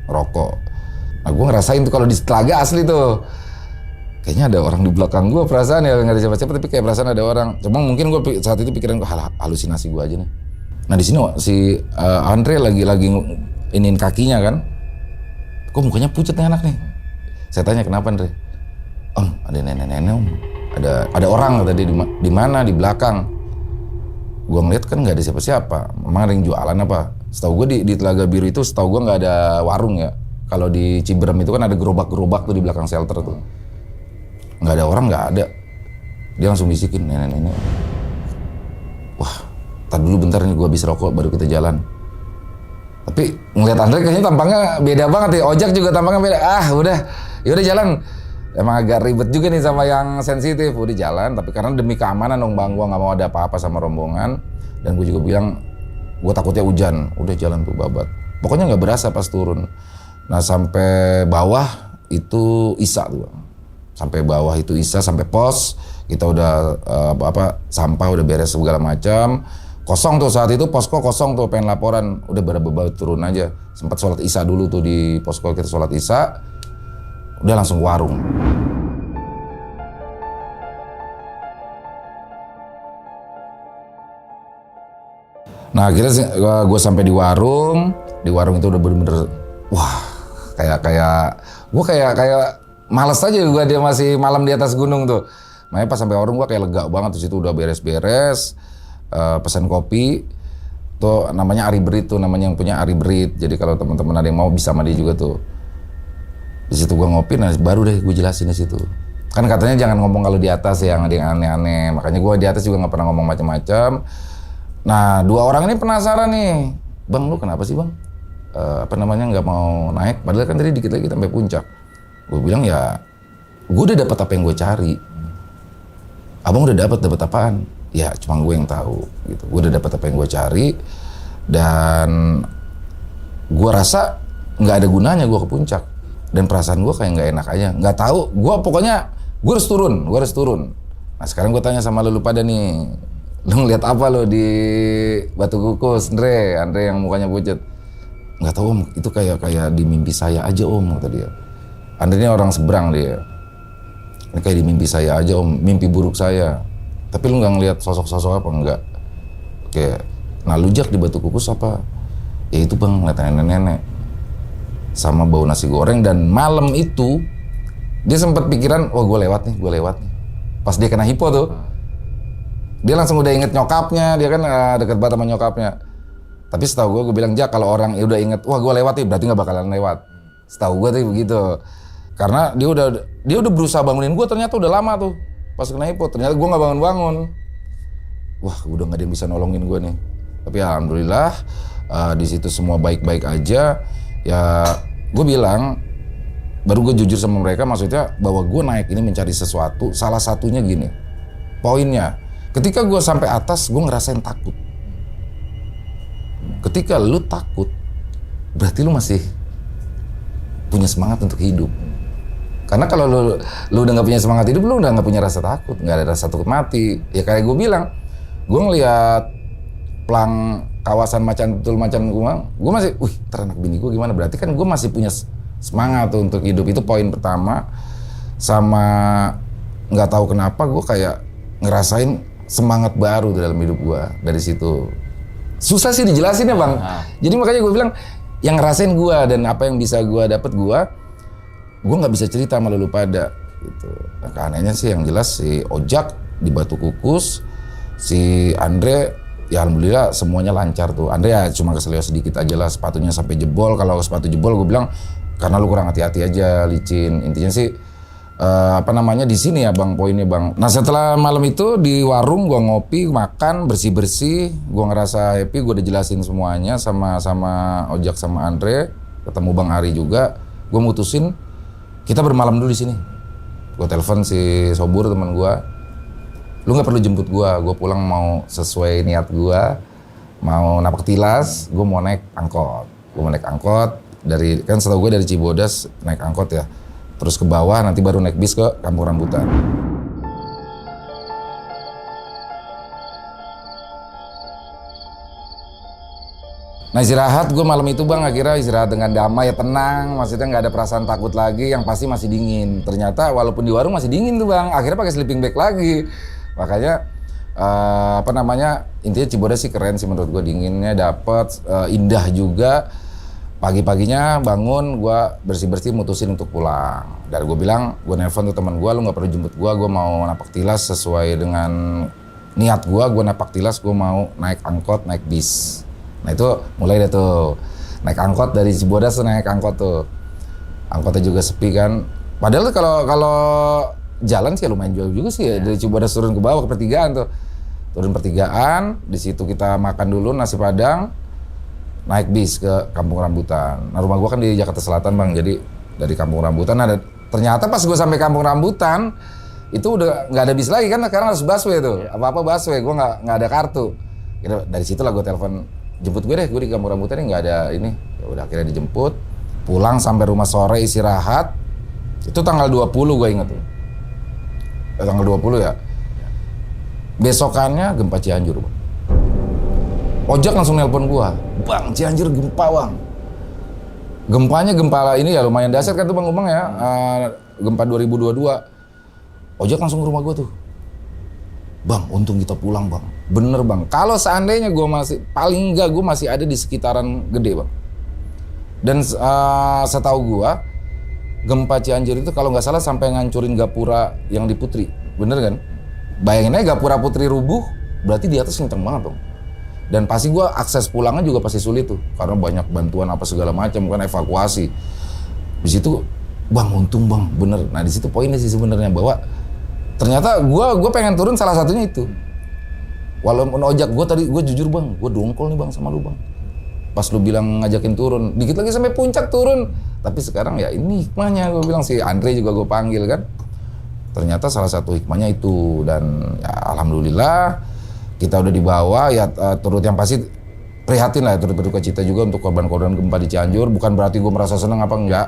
rokok. Nah gue ngerasain tuh kalau di telaga asli tuh, kayaknya ada orang di belakang gue, perasaan ya nggak ada siapa-siapa tapi kayak perasaan ada orang. Cuma mungkin gue saat itu pikiran gue halusinasi gue aja nih. Nah di sini si Andre lagi iniin kakinya kan, kok mukanya pucat nih anak nih. Saya tanya kenapa Andre? Om ada nenek-nenek om, ada orang tadi di mana di belakang. Gue ngeliat kan nggak ada siapa-siapa. Memang ada yang jualan apa? Setahu gue di Telaga Biru itu setahu gue nggak ada warung ya. Kalau di Ciberem itu kan ada gerobak-gerobak tuh di belakang shelter tuh. Nggak ada orang, nggak ada. Dia langsung bisikin, nenek-nenek. Wah, tar dulu bentar nih gue habis rokok baru kita jalan. Tapi ngeliat Andre kayaknya tampangnya beda banget ya. Ojak juga tampangnya beda. Udah, yaudah jalan. Emang agak ribet juga nih sama yang sensitif. Udah jalan, tapi karena demi keamanan dong bang, gue nggak mau ada apa-apa sama rombongan. Dan gue juga bilang, gue takutnya hujan. Udah jalan tuh babat. Pokoknya nggak berasa pas turun. Nah sampai bawah itu Isa tuh bang. Sampai bawah itu Isa, sampai pos. Kita udah sampah udah beres segala macam. Kosong tuh saat itu, posko kosong tuh, pengen laporan. Udah berapa turun aja. Sempat sholat Isya dulu tuh di posko, kita sholat Isya. Udah langsung ke warung. Nah akhirnya gue sampai di warung. Di warung itu udah bener-bener, wah gue kayak males aja gue, dia masih malam di atas gunung tuh. Makanya pas sampai warung gue kayak lega banget, di situ udah beres-beres. Pesan kopi tuh namanya Ari Berit tuh, namanya yang punya Ari Berit. Jadi kalau teman-teman ada yang mau bisa sama dia juga tuh. Di situ gua ngopi, nah baru deh gue jelasin di situ. Kan katanya jangan ngomong kalau di atas yang ada yang aneh-aneh. Makanya gua di atas juga nggak pernah ngomong macam-macam. Nah, dua orang ini penasaran nih. Bang, lu kenapa sih, Bang? Nggak mau naik, padahal kan tadi dikit lagi sampai puncak. Gue bilang ya, gue udah dapat apa yang gue cari. Abang udah dapat apaan? Ya cuma gue yang tahu gitu. Gue udah dapat apa yang gue cari, dan gue rasa nggak ada gunanya gue ke puncak, dan perasaan gue kayak nggak enak aja, nggak tahu. Gue pokoknya gue harus turun. Nah sekarang gue tanya sama lu pada nih, lu ngeliat apa lo di Batu Kukus, Andre yang mukanya pucat? Nggak tahu om, itu kayak di mimpi saya aja om, kata dia. Andre ini orang seberang dia. Ini kayak di mimpi saya aja om, mimpi buruk saya. Tapi lu nggak ngeliat sosok-sosok apa? Enggak. Kayak, nah lu Jak di Batu Kukus apa? Ya itu bang, ngeliat nenek-nenek sama bau nasi goreng. Dan malam itu dia sempat pikiran, wah gue lewat nih. Pas dia kena hipo tuh, dia langsung udah inget nyokapnya. Dia kan deket banget sama nyokapnya. Tapi setahu gue bilang, Jak kalau orang udah inget, wah gue lewat nih, berarti nggak bakalan lewat. Setahu gue tuh begitu. Karena dia udah berusaha bangunin gue, ternyata udah lama tuh. Pas kena hipo, ternyata gue nggak bangun. Wah, udah nggak ada yang bisa nolongin gue nih. Tapi alhamdulillah di situ semua baik-baik aja. Ya, gue bilang, baru gue jujur sama mereka, maksudnya bahwa gue naik ini mencari sesuatu. Salah satunya gini, poinnya, ketika gue sampai atas, gue ngerasain takut. Ketika lu takut, berarti lu masih punya semangat untuk hidup. Karena kalau lu udah nggak punya semangat hidup, lu udah nggak punya rasa takut, nggak ada rasa takut mati. Ya kayak gue bilang, gue ngelihat pelang kawasan Macan gue masih, teranak bini gue gimana? Berarti kan gue masih punya semangat tuh untuk hidup. Itu poin pertama. sama nggak tahu kenapa gue kayak ngerasain semangat baru dalam hidup gue dari situ. Susah sih dijelasin ya bang. Jadi makanya gue bilang yang ngerasain gue dan apa yang bisa gue dapet gue nggak bisa cerita sama lu pada. Gitu. Nah, anehnya sih yang jelas si Ojak di Batu Kukus, si Andre ya alhamdulillah semuanya lancar tuh. Andre ya cuma keselio sedikit aja lah, sepatunya sampai jebol. Kalau sepatu jebol gue bilang karena lu kurang hati-hati aja, licin. Intinya sih di sini ya bang, poinnya bang. Nah setelah malam itu di warung gue ngopi, makan, bersih-bersih, gue ngerasa happy, gue udah jelasin semuanya sama Ojak sama Andre, ketemu Bang Ari juga. Gue mutusin kita bermalam dulu di sini. Gue telepon si Sobur teman gue, lu nggak perlu jemput gue pulang mau sesuai niat gue, mau napak tilas, gue mau naik angkot. Gue mau naik angkot dari, kan setahu gue dari Cibodas naik angkot ya, terus ke bawah nanti baru naik bis ke Kampung Rambutan. Nah istirahat gue malam itu bang, akhirnya istirahat dengan damai ya, tenang, maksudnya nggak ada perasaan takut lagi, yang pasti masih dingin. Ternyata walaupun di warung masih dingin tuh bang, akhirnya pakai sleeping bag lagi. Makanya intinya Cibodas sih keren sih menurut gue, dinginnya dapet, indah juga. Pagi-paginya bangun, gue bersih-bersih mutusin untuk pulang. Dan gue bilang, gue nelpon tuh teman gue, lu nggak perlu jemput gue mau napak tilas sesuai dengan niat gue napak tilas, gue mau naik angkot, naik bis. Nah itu mulai deh tuh, naik angkot dari Cibodas tuh naik angkot tuh. Angkotnya juga sepi kan. Padahal tuh kalau jalan sih lumayan jauh juga sih ya. Dari Cibodas turun ke bawah ke pertigaan tuh. Turun pertigaan, di situ kita makan dulu nasi Padang, naik bis ke Kampung Rambutan. Nah rumah gua kan di Jakarta Selatan bang, jadi dari Kampung Rambutan ternyata pas gua sampai Kampung Rambutan itu udah nggak ada bis lagi kan, sekarang harus busway tuh. Apa-apa busway, gua nggak ada kartu. Dari situ lah gua telepon, jemput gue deh, gue di Kampung Rambutan ini nggak ada ini. Ya udah akhirnya dijemput, pulang sampai rumah sore istirahat. Itu tanggal 20 gue inget tuh. Tanggal 20 ya. Besokannya gempa Cianjur bang. Ojak langsung nelpon gue, bang Cianjur gempa bang. Gempanya gempa ini ya lumayan dasar kan tuh bang Umang ya. Gempa 2022. Ojak langsung ke rumah gue tuh. Bang, untung kita pulang bang. Bener bang, kalau seandainya gue paling enggak gue masih ada di sekitaran gede bang. Dan setahu gue, gempa Cianjur itu kalau nggak salah sampai ngancurin gapura yang di Putri. Bener kan? Bayangin aja gapura Putri rubuh, berarti di atas kenceng banget dong. Dan pasti gue akses pulangnya juga pasti sulit tuh. Karena banyak bantuan apa segala macam, kan evakuasi. Di situ, bang untung bang, bener. Nah di situ poinnya sih sebenarnya bahwa ternyata gue pengen turun salah satunya itu. Walaupun Ojak gue tadi, gue jujur bang, gue dongkol nih bang sama lu bang. Pas lu bilang ngajakin turun, dikit lagi sampai puncak turun. Tapi sekarang ya ini hikmahnya, gue bilang si Andre juga gue panggil kan. Ternyata salah satu hikmahnya itu, dan ya alhamdulillah kita udah dibawa ya, turut yang pasti prihatin lah, turut berduka cita juga untuk korban-korban gempa di Cianjur. Bukan berarti gue merasa senang apa enggak.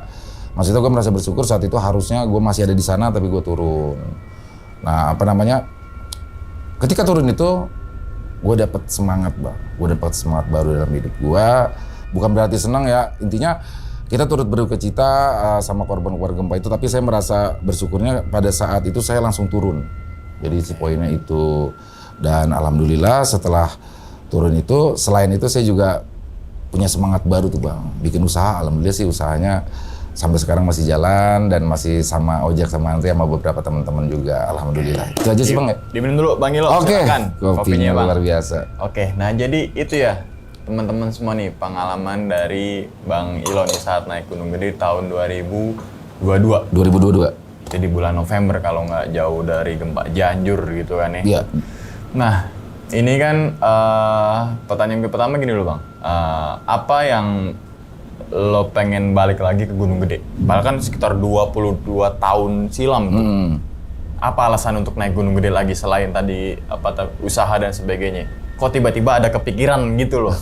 Maksudnya gue merasa bersyukur saat itu harusnya gue masih ada di sana tapi gue turun. Nah ketika turun itu gue dapet semangat bang, gue dapet semangat baru dalam hidup gue. Bukan berarti senang ya, intinya kita turut berduka cita sama korban-korban gempa itu, tapi saya merasa bersyukurnya pada saat itu saya langsung turun. Jadi si poinnya itu. Dan alhamdulillah setelah turun itu, selain itu saya juga punya semangat baru tuh bang, bikin usaha. Alhamdulillah sih usahanya sampai sekarang masih jalan dan masih sama Ojak sama Andre sama beberapa teman-teman juga. Alhamdulillah. Itu aja sih bang ya. Diminum dulu bang Ilo. Oke. Kopinya bang. Luar biasa. Oke, nah jadi itu ya teman-teman semua nih pengalaman dari Bang Ilo nih saat naik Gunung Gede tahun 2022. 2022. Jadi bulan November kalau nggak jauh dari gempa Cianjur gitu kan ya. Iya. Nah, ini kan pertanyaan pertama gini loh bang. Apa yang lo pengen balik lagi ke Gunung Gede? Padahal kan sekitar 22 tahun silam tuh. Apa alasan untuk naik Gunung Gede lagi selain tadi usaha dan sebagainya? Kok tiba-tiba ada kepikiran gitu loh?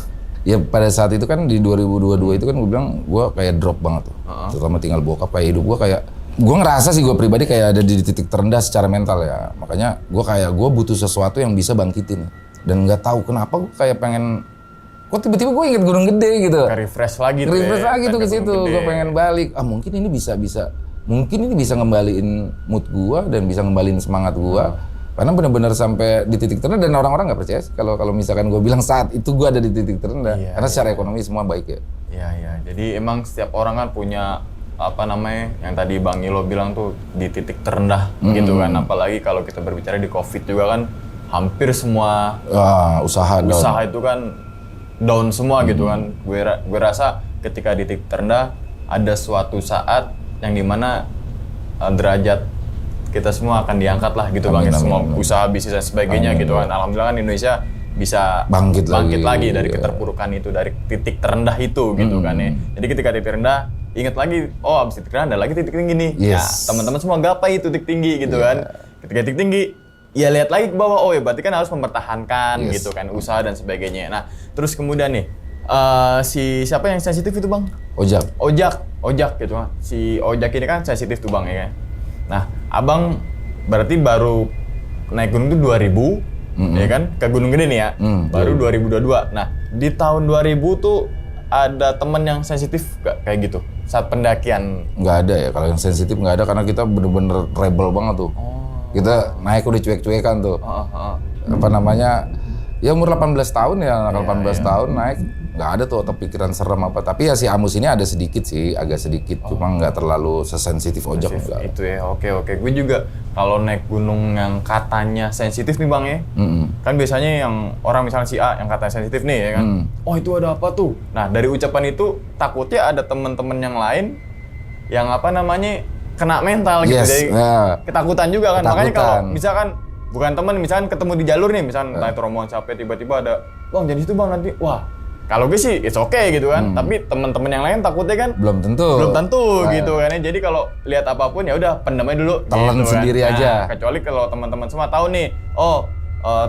Ya pada saat itu kan di 2022 itu kan gue bilang gue kayak drop banget tuh. Terutama tinggal bokap, kayak hidup gue kayak, gue ngerasa sih gue pribadi kayak ada di titik terendah secara mental ya. Makanya gue butuh sesuatu yang bisa bangkitin. Dan nggak tahu kenapa gue kayak pengen, kok tiba-tiba gue inget Gunung Gede gitu. Kayak refresh lagi tuh. Refresh lagi tuh ke situ. Gue pengen balik. Mungkin ini bisa mungkin ini bisa ngembaliin mood gua dan bisa ngembaliin semangat gua. Karena benar-benar sampai di titik terendah dan orang-orang nggak percaya kalau misalkan gua bilang saat itu gua ada di titik terendah. Karena secara ekonomi semua baik ya. Iya. Jadi emang setiap orang kan punya apa namanya yang tadi Bang Ilo bilang tuh di titik terendah gitu kan. Apalagi kalau kita berbicara di COVID juga kan hampir semua usaha itu kan down semua gitu kan. Gue rasa ketika di titik terendah ada suatu saat yang dimana derajat kita semua akan diangkat lah gitu Bang. Semua usaha bisnis dan sebagainya gitu kan. Alhamdulillah kan Indonesia bisa bangkit lagi dari keterpurukan itu, dari titik terendah itu gitu kan ya. Jadi ketika titik terendah, ingat lagi, abis titik terendah ada lagi titik tinggi nih. Nah, teman-teman semua gapai titik tinggi gitu kan. Ketika titik tinggi, ya lihat lagi ke bawah, ya berarti kan harus mempertahankan gitu kan, usaha dan sebagainya. Nah, terus kemudian nih, siapa yang sensitif itu Bang? Ojak gitu kan. Si Ojak ini kan sensitif tuh Bang ya kan. Nah, Abang berarti baru naik gunung tuh 2000, ya kan? Ke Gunung Gede nih ya, baru 2022. Nah, di tahun 2000 tuh ada temen yang sensitif gak kayak gitu saat pendakian? Nggak ada ya, kalau yang sensitif nggak ada karena kita bener-bener rebel banget tuh. Kita naik udah cuek-cuekan tuh. Apa namanya, ya umur 18 tahun ya, anak 18 tahun naik. Nggak ada tuh otak pikiran serem apa. Tapi ya si Amus ini ada sedikit sih, agak sedikit. Cuma nggak terlalu sesensitif Ojak enggak. Itu ya, oke. Gue juga kalau naik gunung yang katanya sensitif nih Bang ya. Kan biasanya yang orang misalnya si A yang katanya sensitif nih ya kan. Itu ada apa tuh? Nah dari ucapan itu takutnya ada teman-teman yang lain yang apa namanya kena mental gitu. Jadi ketakutan juga kan. Makanya kalau misalkan bukan teman, misalkan ketemu di jalur nih, misalkan entah itu rombongan capek tiba-tiba ada, Bang jadi itu Bang nanti, wah kalau gue sih it's okay gitu kan, tapi teman-teman yang lain takutnya kan belum tentu gitu kan ya. Jadi kalau lihat apapun ya udah pendam aja dulu, telan gitu sendiri kan. aja. Kecuali kalau teman-teman semua tahu nih,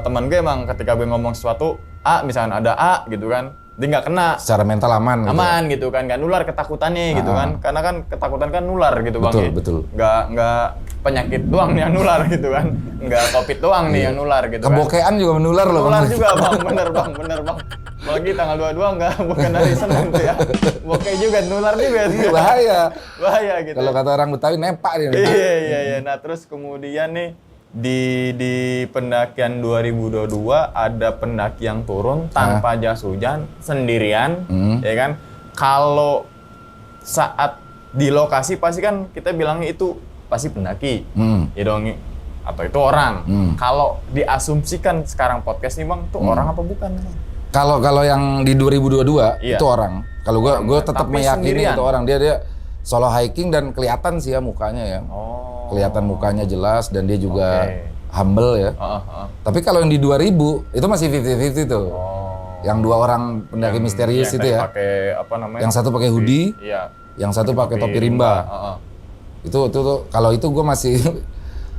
teman gue emang ketika gue ngomong sesuatu A, misalkan ada A gitu kan, dia nggak kena. Secara mental aman gitu kan, nggak nular ketakutannya gitu kan, karena kan ketakutan kan nular gitu Bang. Betul. Nggak penyakit doang nih yang nular gitu kan, nggak COVID doang nih yang nular gitu. Kebokean juga menular loh. Nular juga Bang, bener bang. Apalagi tanggal 22 bukan hari Senin tuh ya. Bokeh juga, nular juga. Bahaya gitu. Kalau kata orang Betawi nempak dia. Iya. Nah terus kemudian nih di pendakian 2022 ada pendaki yang turun tanpa jas hujan sendirian, ya kan? Kalau saat di lokasi pasti kan kita bilangnya itu pasti pendaki, ya dong, atau itu orang. Kalau diasumsikan sekarang podcast nih Bang, tuh orang apa bukan? Kalau yang di 2022 itu orang. Kalau gue tetap meyakini sendirian. Itu orang. Dia solo hiking dan kelihatan sih ya mukanya ya. Kelihatan mukanya jelas dan dia juga humble ya. Tapi kalau yang di 2000 itu masih 50-50 tuh. Yang dua orang pendaki misterius itu ya. Pakai apa namanya? Yang satu pakai hoodie. Iya. Yang satu pakai topi rimba. Itu kalau itu gue masih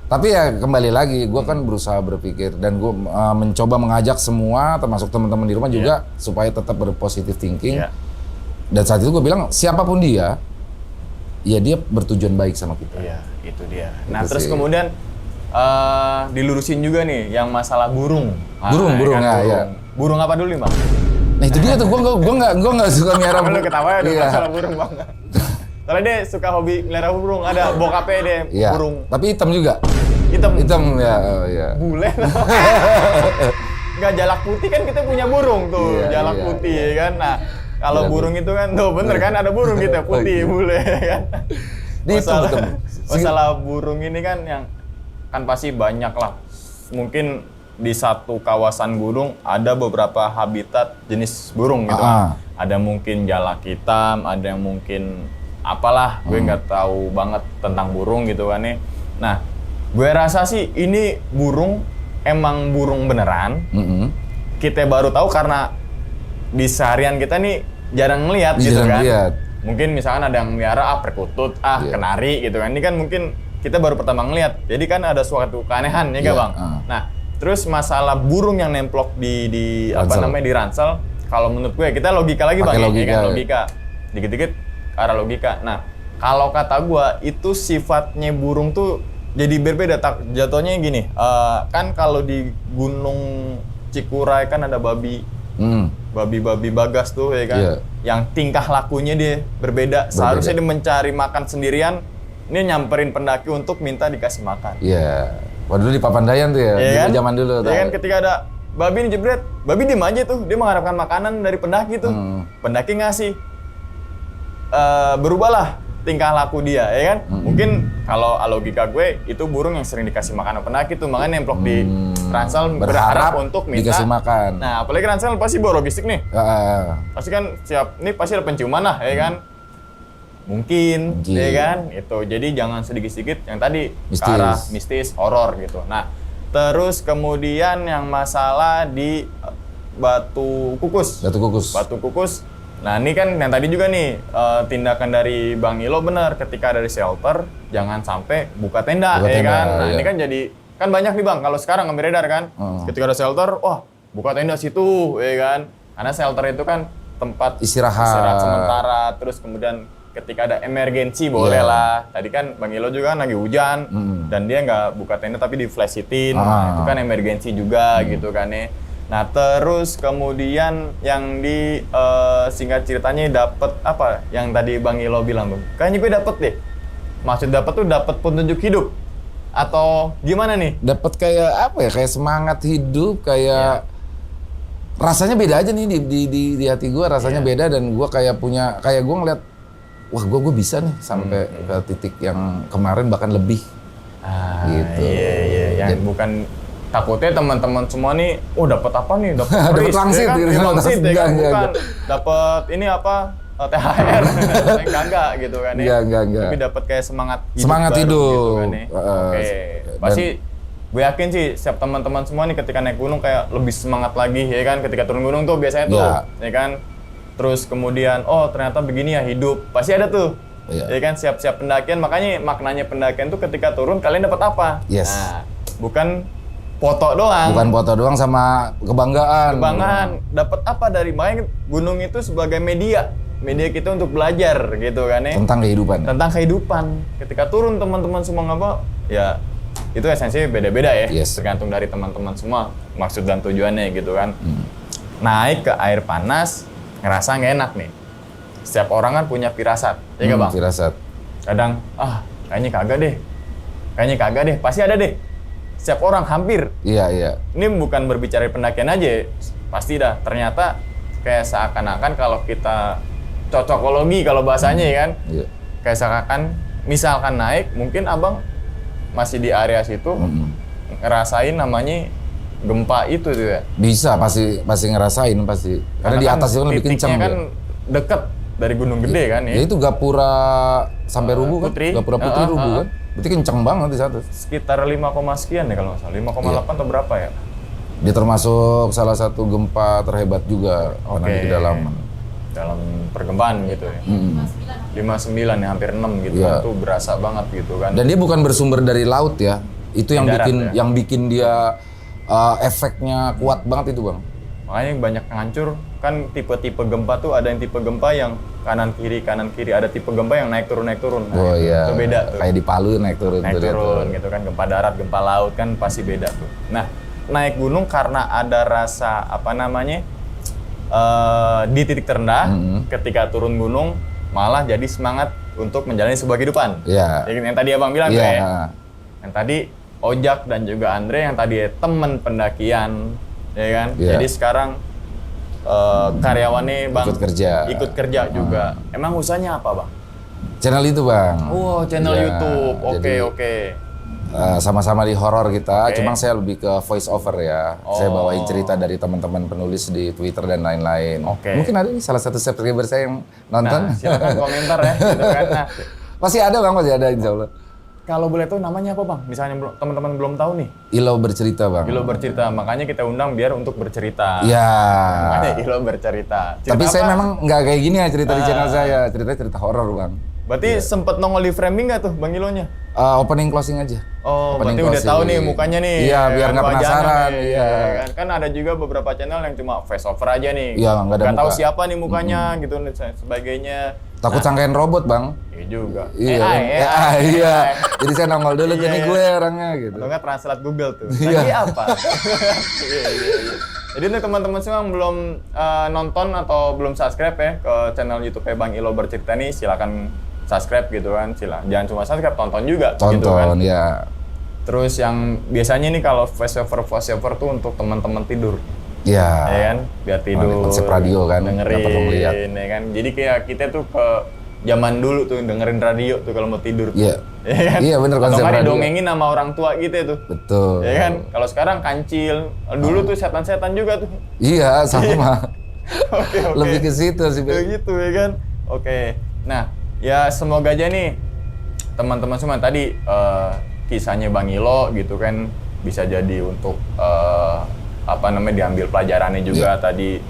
tapi ya kembali lagi, gue kan berusaha berpikir dan gue mencoba mengajak semua, termasuk teman-teman di rumah juga supaya tetap berpositif thinking. Dan saat itu gue bilang siapapun dia, ya dia bertujuan baik sama kita. Iya, itu dia. Nah terus kemudian dilurusin juga nih yang masalah burung. Burung. Burung apa dulu nih Bang? Nah itu dia tuh, gue nggak suka miara burung. Lu ketawa ya masalah burung Bang. Soalnya dia suka hobi melihara burung, ada bokapnya dia burung. Tapi hitam juga. Hitam ya. Bule. Nggak, jalak putih kan kita punya burung tuh, jalak putih ya kan. Nah, kalau burung itu kan tuh bener kan ada burung gitu putih bule kan. Masalah burung ini kan yang kan pasti banyak lah. Mungkin di satu kawasan gunung ada beberapa habitat jenis burung gitu kan. Ada mungkin jalak hitam, ada yang mungkin apalah, gue nggak tahu banget tentang burung gitu kan nih. Nah, gue rasa sih ini burung emang burung beneran. Kita baru tahu karena di seharian kita nih jarang ngeliat gitu kan. Mungkin misalkan ada yang melihara perkutut, kenari gitu kan. Ini kan mungkin kita baru pertama ngeliat. Jadi kan ada suatu keanehan ya gak Bang? Nah, terus masalah burung yang nemplok di apa namanya di ransel, kalau menurut gue kita logika lagi Bang, logika. Dikit-dikit arah logika. Nah, kalau kata gua itu sifatnya burung tuh jadi berbeda. Jatuhnya gini, kan kalau di Gunung Cikuray kan ada babi bagas tuh ya kan, yang tingkah lakunya dia berbeda. Seharusnya dia mencari makan sendirian, Ini nyamperin pendaki untuk minta dikasih makan. Iya. Wah dulu di Papandayan tuh ya, Iya kan? zaman dulu. Iya kan, ketika ada babi nih jebret, babi diem aja tuh, dia mengharapkan makanan dari pendaki tuh. Pendaki ngasih, berubahlah tingkah laku dia, ya kan? Mungkin kalau logika gue, itu burung yang sering dikasih makanan pendaki tuh, makanya nemplok di ransel berharap untuk minta dikasih makan. Nah, apalagi ransel pasti bawa logistik nih. Pasti kan siap, ini pasti ada penciuman lah, ya kan? Mungkin, ya kan? Itu. Jadi jangan sedikit-sedikit yang tadi ke arah mistis, horor gitu. Nah, terus kemudian yang masalah di Batu Kukus. Batu Kukus. Nah, ini kan yang tadi juga nih tindakan dari Bang Ilo benar, ketika dari shelter jangan sampai buka tenda, ya kan? Nah, ini kan jadi kan banyak nih Bang, kalau sekarang nggak beredar kan. Ketika ada shelter, wah, buka tenda situ, ya kan? Karena shelter itu kan tempat istirahat sementara, terus kemudian ketika ada emergensi boleh lah. Tadi kan Bang Ilo juga kan lagi hujan dan dia nggak buka tenda tapi di flash it-in. Nah, itu kan emergensi juga gitu kan ya. Nah, terus kemudian yang di singkat ceritanya dapat apa yang tadi Bang Ilo bilang, Bang? Kayaknya gue dapet deh. Maksud dapat tuh dapat petunjuk hidup atau gimana nih? Dapat kayak apa ya? Kayak semangat hidup, kayak rasanya beda aja nih di hati gue, rasanya beda, dan gue kayak punya, kayak gue ngeliat, wah gue bisa nih sampai ke titik yang kemarin bahkan lebih. Gitu. Iya. Yang bukan takutnya teman-teman semua nih, dapat apa nih? Dapat wangsit, wangsit ya kan? Bukan dapat ini apa? THR. Enggak gitu kan ya. Enggak. Tapi dapat kayak semangat hidup. Gitu kan ya. Oke. Pasti gue yakin sih setiap teman-teman semua nih ketika naik gunung kayak lebih semangat lagi ya kan, ketika turun gunung tuh biasanya tuh ya kan. Terus kemudian ternyata begini ya hidup. Pasti ada tuh. Ya kan, siap-siap pendakian, makanya maknanya pendakian tuh ketika turun kalian dapat apa? Nah, bukan foto doang. Bukan foto doang sama kebanggaan. Dapat apa dari main gunung itu sebagai media kita untuk belajar gitu kan ya. Tentang kehidupan. Ketika turun teman-teman semua ngapa? Ya itu esensinya beda-beda ya. Tergantung dari teman-teman semua maksud dan tujuannya gitu kan. Naik ke air panas ngerasa nggak enak nih. Setiap orang kan punya firasat, ya nggak Bang? Firasat. Kadang kayaknya kagak deh. Pasti ada deh. Setiap orang hampir. Iya. Ini bukan berbicara pendakian aja, pasti dah. Ternyata kayak seakan-akan kalau kita cocokologi kalau bahasanya ya kan, kayak seakan misalkan naik, mungkin abang masih di area situ ngerasain namanya gempa itu tuh ya. Bisa, pasti ngerasain pasti. Karena di atas itu lebih kencang kan deket dari gunung gede kan ya. Itu Gapura sampai Rubu kan? Gapura Putri Rubu kan? Berarti kenceng banget di satu. Sekitar 5, sekian ya kalau nggak salah, 5,8 atau berapa ya? Dia termasuk salah satu gempa terhebat juga karena di kedalaman. Dalam pergempaan gitu ya. 5,9 ya, hampir 6 gitu kan. Itu berasa banget gitu kan. Dan dia bukan bersumber dari laut ya. Itu yang bikin dia efeknya kuat banget itu Bang. Makanya banyak yang hancur kan, tipe-tipe gempa tuh ada yang tipe gempa yang kanan kiri, ada tipe gempa yang naik turun. Nah, itu beda tuh. Kayak di Palu naik turun gitu kan, gempa darat, gempa laut kan pasti beda tuh. Nah, naik gunung karena ada rasa di titik terendah, ketika turun gunung malah jadi semangat untuk menjalani sebuah kehidupan. Yang tadi Abang bilang ya. Yang tadi Ojak dan juga Andre yang tadi temen pendakian, ya kan? Jadi sekarang karyawannya Bang ikut kerja juga. Emang usahanya apa Bang? Channel itu Bang. Channel YouTube. Oke. Sama-sama di horor kita, cuma saya lebih ke voice over ya. Saya bawain cerita dari teman-teman penulis di Twitter dan lain-lain. Mungkin ada nih salah satu subscriber saya yang nonton. Nah, silakan komentar ya. Gitu kan. Nah, pasti ada Bang, pasti ada insya Allah. Kalau boleh tahu namanya apa Bang? Misalnya teman-teman belum tahu nih. Ilo Bercerita Bang. Ilo Bercerita, makanya kita undang biar untuk bercerita. Makanya Ilo Bercerita. Tapi saya memang nggak kayak gini ya cerita di channel saya. Cerita horor Bang. Berarti sempet nongol di framing nggak tuh Bang Ilonya? Opening closing aja. Berarti udah tahu nih mukanya nih. Iya, biar nggak penasaran. Kan ada juga beberapa channel yang cuma face over aja nih. Iya, nggak tahu siapa nih mukanya gitu dan sebagainya. Takut sangkain robot Bang. Iya juga. AI. Jadi saya nongol dulu nih gue orangnya gitu. Atau nggak translate Google tuh. Lagi apa? Iya. Jadi untuk teman-teman semua yang belum nonton atau belum subscribe ya ke channel YouTube Bang Ilo Bercerita nih, silakan subscribe gitu kan, jangan cuma subscribe, tonton juga Tonton gitu kan. ya. Terus yang biasanya nih kalau voiceover tuh untuk teman-teman tidur. Ya. Ya kan, biar tidur. Konsep radio kan, nggak perlu melihat. dengerin ya kan. Jadi kayak kita tuh ke zaman dulu tuh dengerin radio tuh kalau mau tidur. Iya. Ya kan? Iya bener Atau konsep nggak radio. didongengin sama orang tua gitu tuh. Betul. Ya kan? Kalau sekarang kancil. Dulu tuh setan-setan juga tuh. Iya sama. Oke. Lebih ke situ sih. Kayak gitu ya kan. Oke. Nah, ya semoga aja nih teman-teman semua tadi kisahnya Bang Ilo gitu kan bisa jadi untuk diambil pelajarannya juga tadi.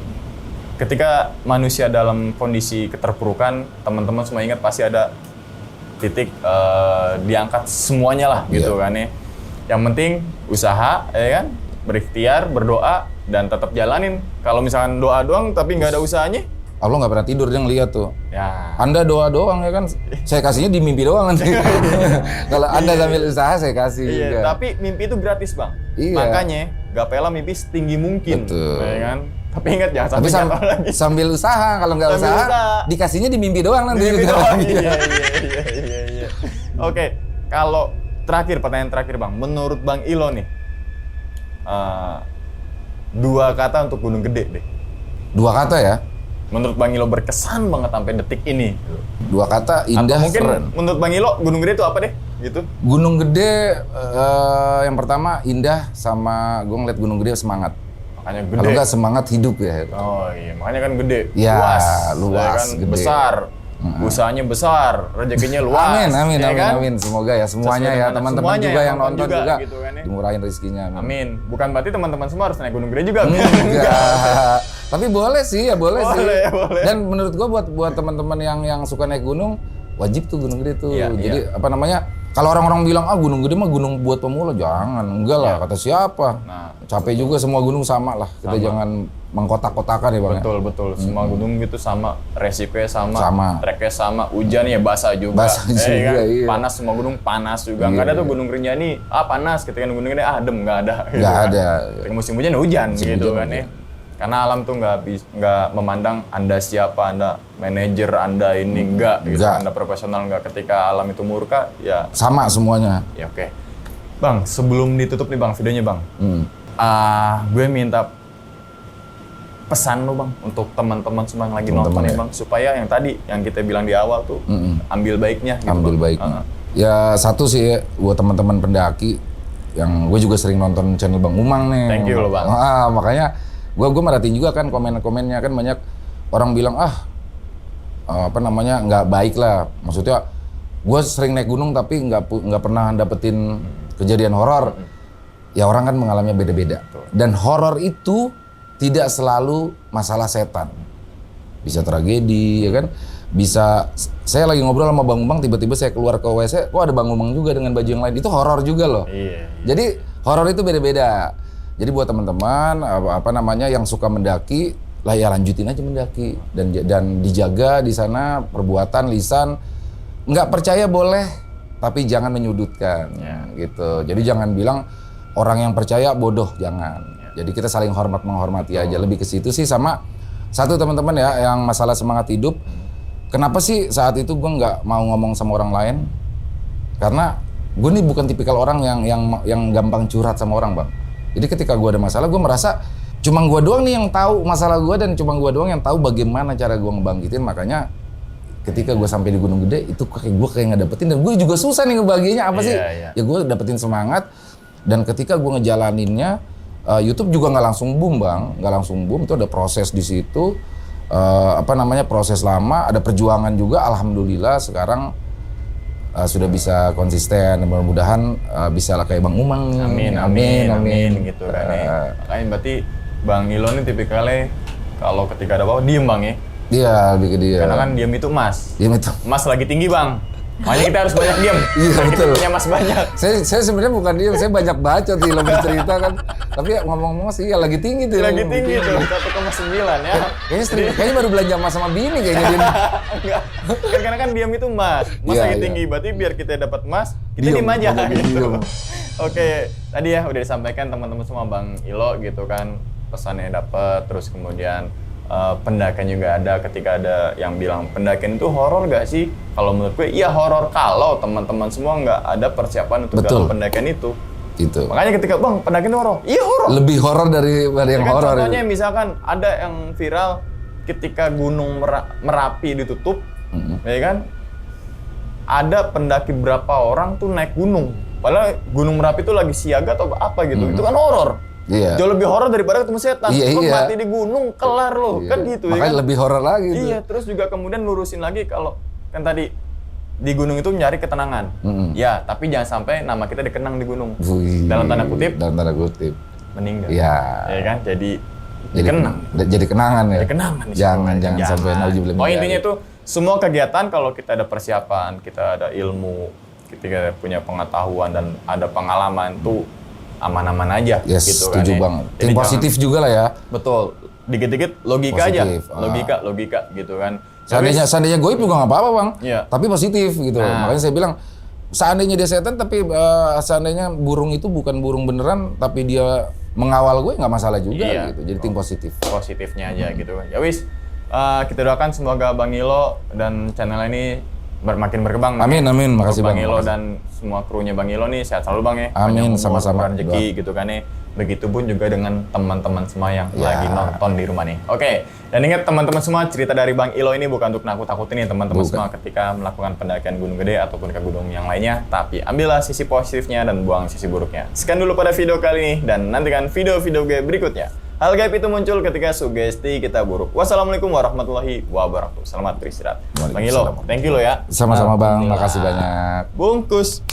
Ketika manusia dalam kondisi keterpurukan, teman-teman semua ingat pasti ada titik diangkat semuanya lah gitu kan ya. Yang penting usaha ya kan, berikhtiar, berdoa dan tetap jalanin. Kalau misalkan doa doang tapi nggak ada usahanya, Allah nggak pernah tidur, dia ngeliat tuh. ya Anda doa doang ya kan, saya kasihnya di mimpi doang nanti. Kalau Anda sambil usaha saya kasih iya, juga. tapi mimpi itu gratis Bang. Iya. Makanya gapelah mimpi setinggi mungkin. Betul. Ya kan? Tapi ingat jangan Tapi sampai jatuh lagi. sambil usaha, kalau nggak Sambil usaha, usaha. dikasihnya di mimpi doang nanti. Mimpi juga. doang. Iya. Oke, kalau pertanyaan terakhir Bang, menurut Bang Ilo nih, 2 kata untuk Gunung Gede deh. 2 kata ya, Menurut Bang Ilo berkesan banget sampai detik ini. 2 kata indah, Atau mungkin keren. menurut Bang Ilo Gunung Gede itu apa deh? Gitu. Gunung Gede yang pertama indah, sama gue ngeliat Gunung Gede semangat. Makanya gede. Kalau nggak semangat hidup ya. Oh iya, makanya kan gede. Ya, luas luas, ya kan? gede. Besar. Usahanya besar, rezekinya luas. Amin, ya kan? amin. Semoga ya semuanya Sesuai ya, dengan teman-teman semuanya juga yang yang nonton nonton juga, juga, gitu kan ya. dimurahin rezekinya. Amin. Bukan berarti teman-teman semua harus naik Gunung Gede juga. Enggak. Tapi boleh sih, ya boleh sih. Boleh. Dan menurut gua buat teman-teman yang suka naik gunung, wajib tuh Gunung Gede tuh. Iya, Jadi apa namanya? Kalau orang-orang bilang Gunung Gede mah gunung buat pemula, jangan. Enggak lah, kata siapa. Nah, Capek juga semua gunung sama lah. Kita jangan mengkotak-kotakan ya, Bang. betul. Semua gunung gitu sama, resikonya sama, Sama. treknya sama, hujan ya basah juga. Basah juga, kan? iya. Panas, semua gunung panas juga. Nggak ada tuh Gunung Rinjani, panas. Ketika Gunung Gede adem, nggak ada. Nggak kan. ada. Ketika musim hujan hujan Musim gitu hujan, kan ya. hujan. Karena alam tuh nggak memandang Anda siapa, Anda manajer, Anda ini enggak gitu. Nggak. Anda profesional enggak. Ketika alam itu murka, ya Sama semuanya. oke. Bang, sebelum ditutup nih Bang videonya Bang. Gue minta pesan lo Bang untuk teman-teman semua yang lagi nonton Teman-teman nih ya. Bang, supaya yang tadi yang kita bilang di awal tuh ambil baiknya gitu Ambil Bang. baiknya. Ya satu sih buat teman-teman pendaki yang gue juga sering nonton channel Bang Umang nih. Thank you loh, Bang. Makanya gue merhatiin juga kan komen-komennya kan banyak orang bilang nggak baik lah. Maksudnya gue sering naik gunung tapi nggak pernah dapetin kejadian horor. Ya orang kan mengalaminya beda-beda. Dan horor itu tidak selalu masalah setan. Bisa tragedi, ya kan? Bisa, saya lagi ngobrol sama Bang Umang, tiba-tiba saya keluar ke WC, kok ada Bang Umang juga dengan baju yang lain. Itu horor juga loh. Iya. Jadi horor itu beda-beda. Jadi buat teman-teman yang suka mendaki, lah ya lanjutin aja mendaki dan dijaga di sana perbuatan, lisan. Nggak percaya boleh, tapi jangan menyudutkan, gitu. Jadi jangan bilang orang yang percaya bodoh, jangan. Jadi kita saling menghormati aja. Lebih ke situ sih. Sama satu teman-teman ya yang masalah semangat hidup. Kenapa sih saat itu gue nggak mau ngomong sama orang lain? Karena gue nih bukan tipikal orang yang gampang curhat sama orang, Bang. Jadi ketika gue ada masalah, gue merasa cuma gue doang nih yang tahu masalah gue dan cuma gue doang yang tahu bagaimana cara gue ngebangkitin. Makanya ketika gue sampai di Gunung Gede itu gue kayak nggak dapetin, dan gue juga susah nih ngebaginya apa sih? Ya gue dapetin semangat, dan ketika gue ngejalaninnya, YouTube juga nggak langsung boom, Bang. Nggak langsung boom, itu ada proses di situ. Proses lama, ada perjuangan juga. Alhamdulillah sekarang sudah bisa konsisten, mudah-mudahan bisa lah kayak Bang Umang. Amin gitu kan ya. Makanya berarti Bang Ilo nih tipikalnya kalau ketika ada apa-apa diem Bang ya. Iya, lebih ke dia. Karena kan diem itu emas. Diem itu. Emas lagi tinggi Bang. Makanya kita harus banyak diem. Iya, Kita betul. punya emas banyak. Saya sebenarnya bukan diem, saya banyak baca sih, lebih cerita kan. Tapi ngomong-ngomong sih ya lagi tinggi tuh. Lagi tinggi tuh 1,9 ya. Kayaknya baru belanja emas sama bini kayaknya dia. Enggak. Kan karena kan diem itu emas. Emas Iya, lagi iya. tinggi, berarti biar kita dapat emas, kita Diem, diem aja diem. gitu. Oke, tadi ya udah disampaikan teman-teman semua Bang Ilo gitu kan, pesannya dapat, terus kemudian pendakian juga ada. Ketika ada yang bilang pendakian itu horor gak sih? Kalau menurut gue iya horor kalau teman-teman semua nggak ada persiapan untuk dalam pendakian itu. Gitu. Makanya ketika bang pendakian itu horor, iya horor. Lebih horor dari yang kan horor. Contohnya misalkan ada yang viral ketika Gunung Merapi ditutup, ya kan? Ada pendaki berapa orang tuh naik gunung. Padahal Gunung Merapi itu lagi siaga atau apa gitu. Itu kan horor. Iya. Jauh lebih horor daripada ketemu setan. Iya, Lo iya. mati di gunung, kelar lo. Iya. Kan gitu Makanya ya kan? lebih horor lagi tuh. Iya, terus juga kemudian lurusin lagi kalau kan tadi di gunung itu nyari ketenangan. Ya, tapi jangan sampai nama kita dikenang di gunung. Wih. Dalam tanda kutip Dalam tanda kutip. meninggal. Iya. Ya kan? Jadi dikenang. Jadi kenangan ya. Jadi kenangan nih. Jangan sampai nauzubillah. Oh, intinya itu semua kegiatan kalau kita ada persiapan, kita ada ilmu, kita punya pengetahuan dan ada pengalaman tuh aman-aman aja Yes, gitu setuju kan. banget. Jadi Tim positif juga lah ya. Betul. Dikit-dikit logika Positif, aja. Logika gitu kan. Seandainya goib juga nggak apa-apa bang, Iya. tapi positif gitu. Makanya saya bilang, seandainya dia setan, tapi seandainya burung itu bukan burung beneran, tapi dia mengawal gue nggak masalah juga Iya. gitu. Jadi tim positif. Positifnya aja gitu kan. Ya wis, kita doakan semoga Bang Ilo dan channel ini makin berkembang. Amin, amin. Makasih Bang Bang. Ilo Makasih. dan semua krunya Bang Ilo nih sehat selalu Bang ya. Amin, Panjang umur, sama-sama. murah rezeki gitu kan ya. Begitupun juga dengan teman-teman semua yang Ya. lagi nonton di rumah nih. Oke, dan ingat teman-teman semua, cerita dari Bang Ilo ini bukan untuk nakut-nakutin ya teman-teman semua ketika melakukan pendakian Gunung Gede ataupun ke gunung yang lainnya, tapi ambillah sisi positifnya dan buang sisi buruknya. Sekian dulu pada video kali ini dan nantikan video-video gue berikutnya. Hal gaib itu muncul ketika sugesti kita buruk. Wassalamualaikum warahmatullahi wabarakatuh. Selamat beristirahat. Bang Ilo, thank you lo ya. Sama-sama Bang, Alhamdulillah. makasih banyak. Bungkus.